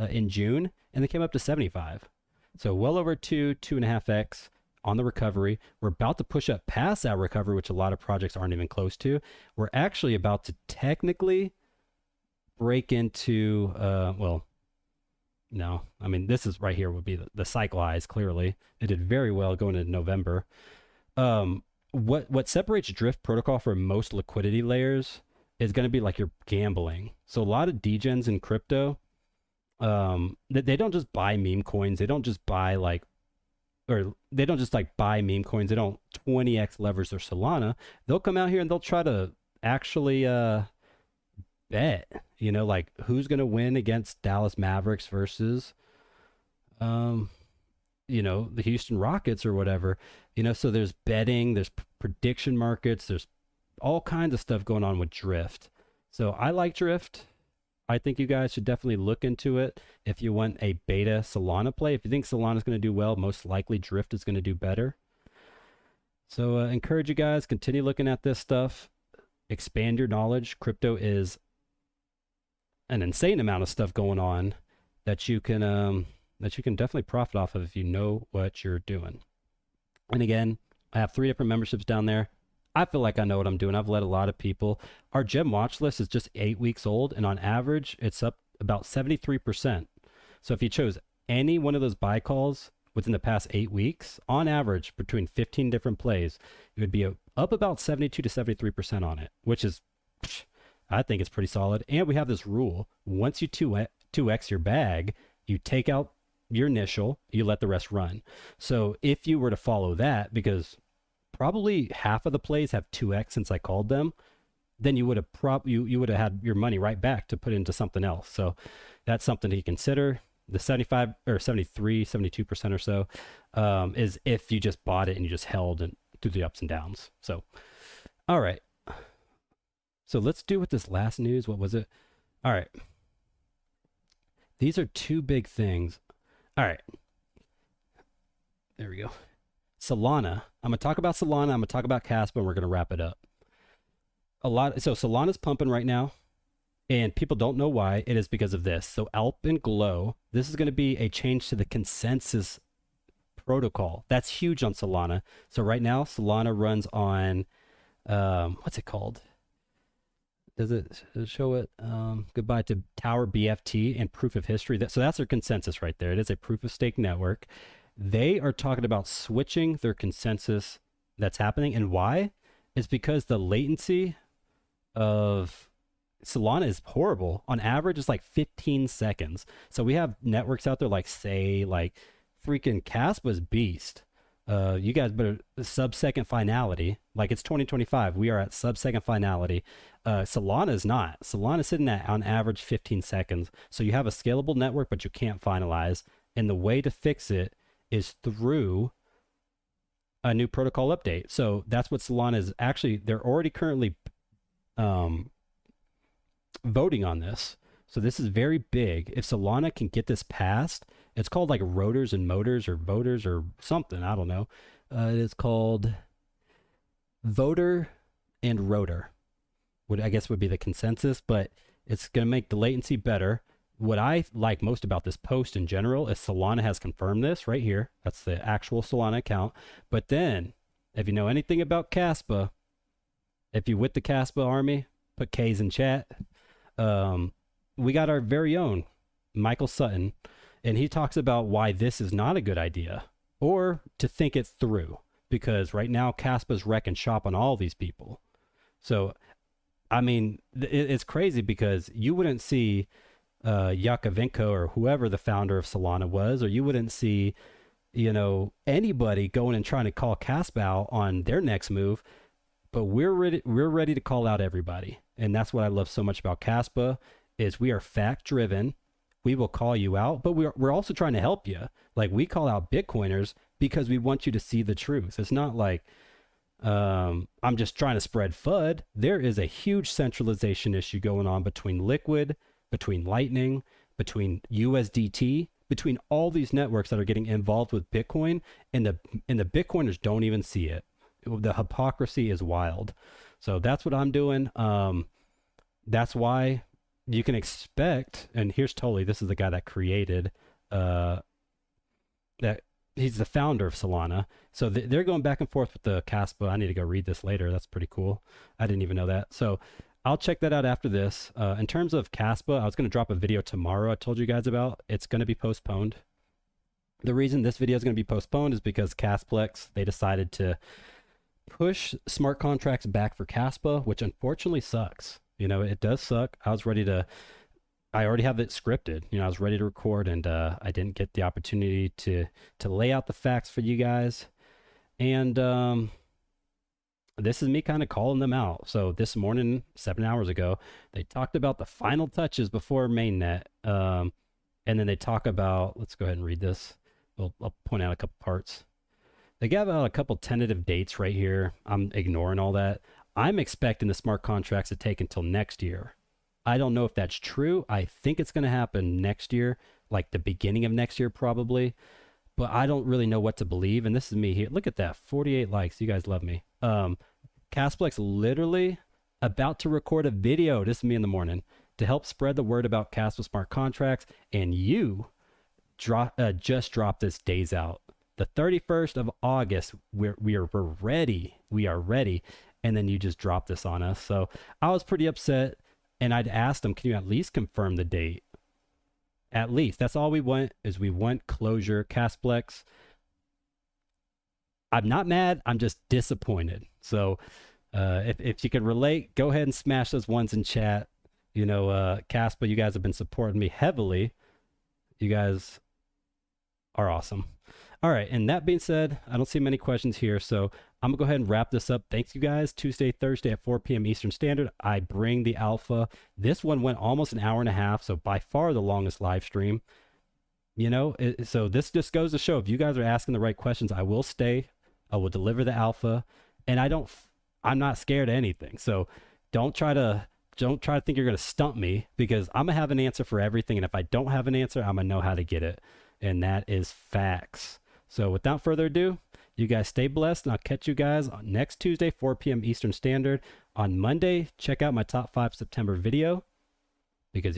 in June, and they came up to 75. So well over 2.5x on the recovery. We're about to push up past that recovery, which a lot of projects aren't even close to. We're actually about to technically break into, well, no, I mean, this is right here would be the cycle highs, clearly. It did very well going into November. What separates Drift protocol from most liquidity layers is going to be like you're gambling. So a lot of degens in crypto, they don't just buy meme coins. They don't just buy like or they don't just like buy meme coins. They don't 20x leverage their Solana. They'll come out here and they'll try to actually bet, like who's going to win against Dallas Mavericks versus, the Houston Rockets or whatever. So there's betting, there's prediction markets, there's all kinds of stuff going on with Drift. So I like Drift. I think you guys should definitely look into it if you want a beta Solana play. If you think Solana is going to do well, most likely Drift is going to do better. So encourage you guys, continue looking at this stuff, expand your knowledge. Crypto is an insane amount of stuff going on that you can definitely profit off of if you know what you're doing. And again, I have 3 different memberships down there. I feel like I know what I'm doing. I've led a lot of people. Our gem watch list is just 8 weeks old, and on average, it's up about 73%. So if you chose any one of those buy calls within the past 8 weeks, on average, between 15 different plays, it would be up about 72 to 73% on it, which is, I think it's pretty solid. And we have this rule. Once you 2x your bag, you take out your initial, you let the rest run. So if you were to follow that, because probably half of the plays have 2x since I called them, then you would have you would have had your money right back to put into something else. So that's something to consider. The 75 or 73, 72% or so is if you just bought it and you just held and through the ups and downs. So, all right. So let's do with this last news. What was it? All right. These are 2 big things. All right. There we go. Solana. I'm going to talk about Solana. I'm going to talk about Kaspa, and we're going to wrap it up. So Solana's pumping right now, and people don't know why. It is because of this. So Alp and Glow, this is going to be a change to the consensus protocol. That's huge on Solana. So right now, Solana runs on, what's it called? Does it show it? Goodbye to Tower BFT and Proof of History. So that's their consensus right there. It is a proof of stake network. They are talking about switching their consensus that's happening. And why? It's because the latency of Solana is horrible. On average, it's like 15 seconds. So we have networks out there like freaking Kaspa's beast. You guys better sub-second finality. Like it's 2025. We are at sub-second finality. Solana is not. Solana is sitting at on average 15 seconds. So you have a scalable network, but you can't finalize. And the way to fix it is through a new protocol update. So that's what Solana is actually, they're already currently voting on this. So this is very big. If Solana can get this passed, it's called like rotors and motors or voters or something. I don't know. It is called voter and rotor, what I guess would be the consensus, but it's going to make the latency better. What I like most about this post in general is Solana has confirmed this right here. That's the actual Solana account. But then, if you know anything about Kaspa, if you with the Kaspa army, put K's in chat. We got our very own Michael Sutton, and he talks about why this is not a good idea, or to think it through, because right now Kaspa's wrecking shop on all these people. So, I mean, it's crazy because you wouldn't see Yakovenko or whoever the founder of Solana was, or you wouldn't see, anybody going and trying to call Kaspa out on their next move. But we're ready to call out everybody, and that's what I love so much about Kaspa is we are fact driven. We will call you out, but we're also trying to help you. Like we call out Bitcoiners because we want you to see the truth. It's not like I'm just trying to spread FUD. There is a huge centralization issue going on between Liquid, between Lightning, between USDT, between all these networks that are getting involved with Bitcoin, and the Bitcoiners don't even see it. The hypocrisy is wild. So that's what I'm doing. That's why you can expect, and here's Totally, this is the guy that created, that he's the founder of Solana. So they're going back and forth with the Kaspa. I need to go read this later. That's pretty cool. I didn't even know that. So I'll check that out after this. In terms of Kaspa, I was going to drop a video tomorrow I told you guys about. It's going to be postponed. The reason this video is going to be postponed is because Kasplex, they decided to push smart contracts back for Kaspa, which unfortunately sucks. It does suck. I was ready to I already have it scripted. I was ready to record, and I didn't get the opportunity to lay out the facts for you guys. And this is me kind of calling them out. So this morning, 7 hours ago, they talked about the final touches before mainnet. And then they talk about, let's go ahead and read this. I'll point out a couple parts. They gave out a couple tentative dates right here. I'm ignoring all that. I'm expecting the smart contracts to take until next year. I don't know if that's true. I think it's going to happen next year, like the beginning of next year probably. But I don't really know what to believe. And this is me here. Look at that, 48 likes. You guys love me. Casplex literally about to record a video. This is me in the morning to help spread the word about Kaspa smart contracts. And you just dropped this days out. The 31st of August, we're ready. We are ready. And then you just dropped this on us. So I was pretty upset. And I'd asked them, can you at least confirm the date? At least. That's all we want, is we want closure. Casplex, I'm not mad. I'm just disappointed. So if you can relate, go ahead and smash those ones in chat. Kaspa, you guys have been supporting me heavily. You guys are awesome. All right. And that being said, I don't see many questions here. So I'm going to go ahead and wrap this up. Thanks, you guys. Tuesday, Thursday at 4 p.m. Eastern Standard, I bring the alpha. This one went almost an hour and a half. So by far the longest live stream. So this just goes to show, if you guys are asking the right questions, I will stay. I will deliver the alpha. And I'm not scared of anything. So don't try to think you're going to stump me, because I'm going to have an answer for everything. And if I don't have an answer, I'm going to know how to get it. And that is facts. So without further ado, you guys stay blessed, and I'll catch you guys on next Tuesday, 4 p.m. Eastern Standard. On Monday, check out my top 5 September video, because you're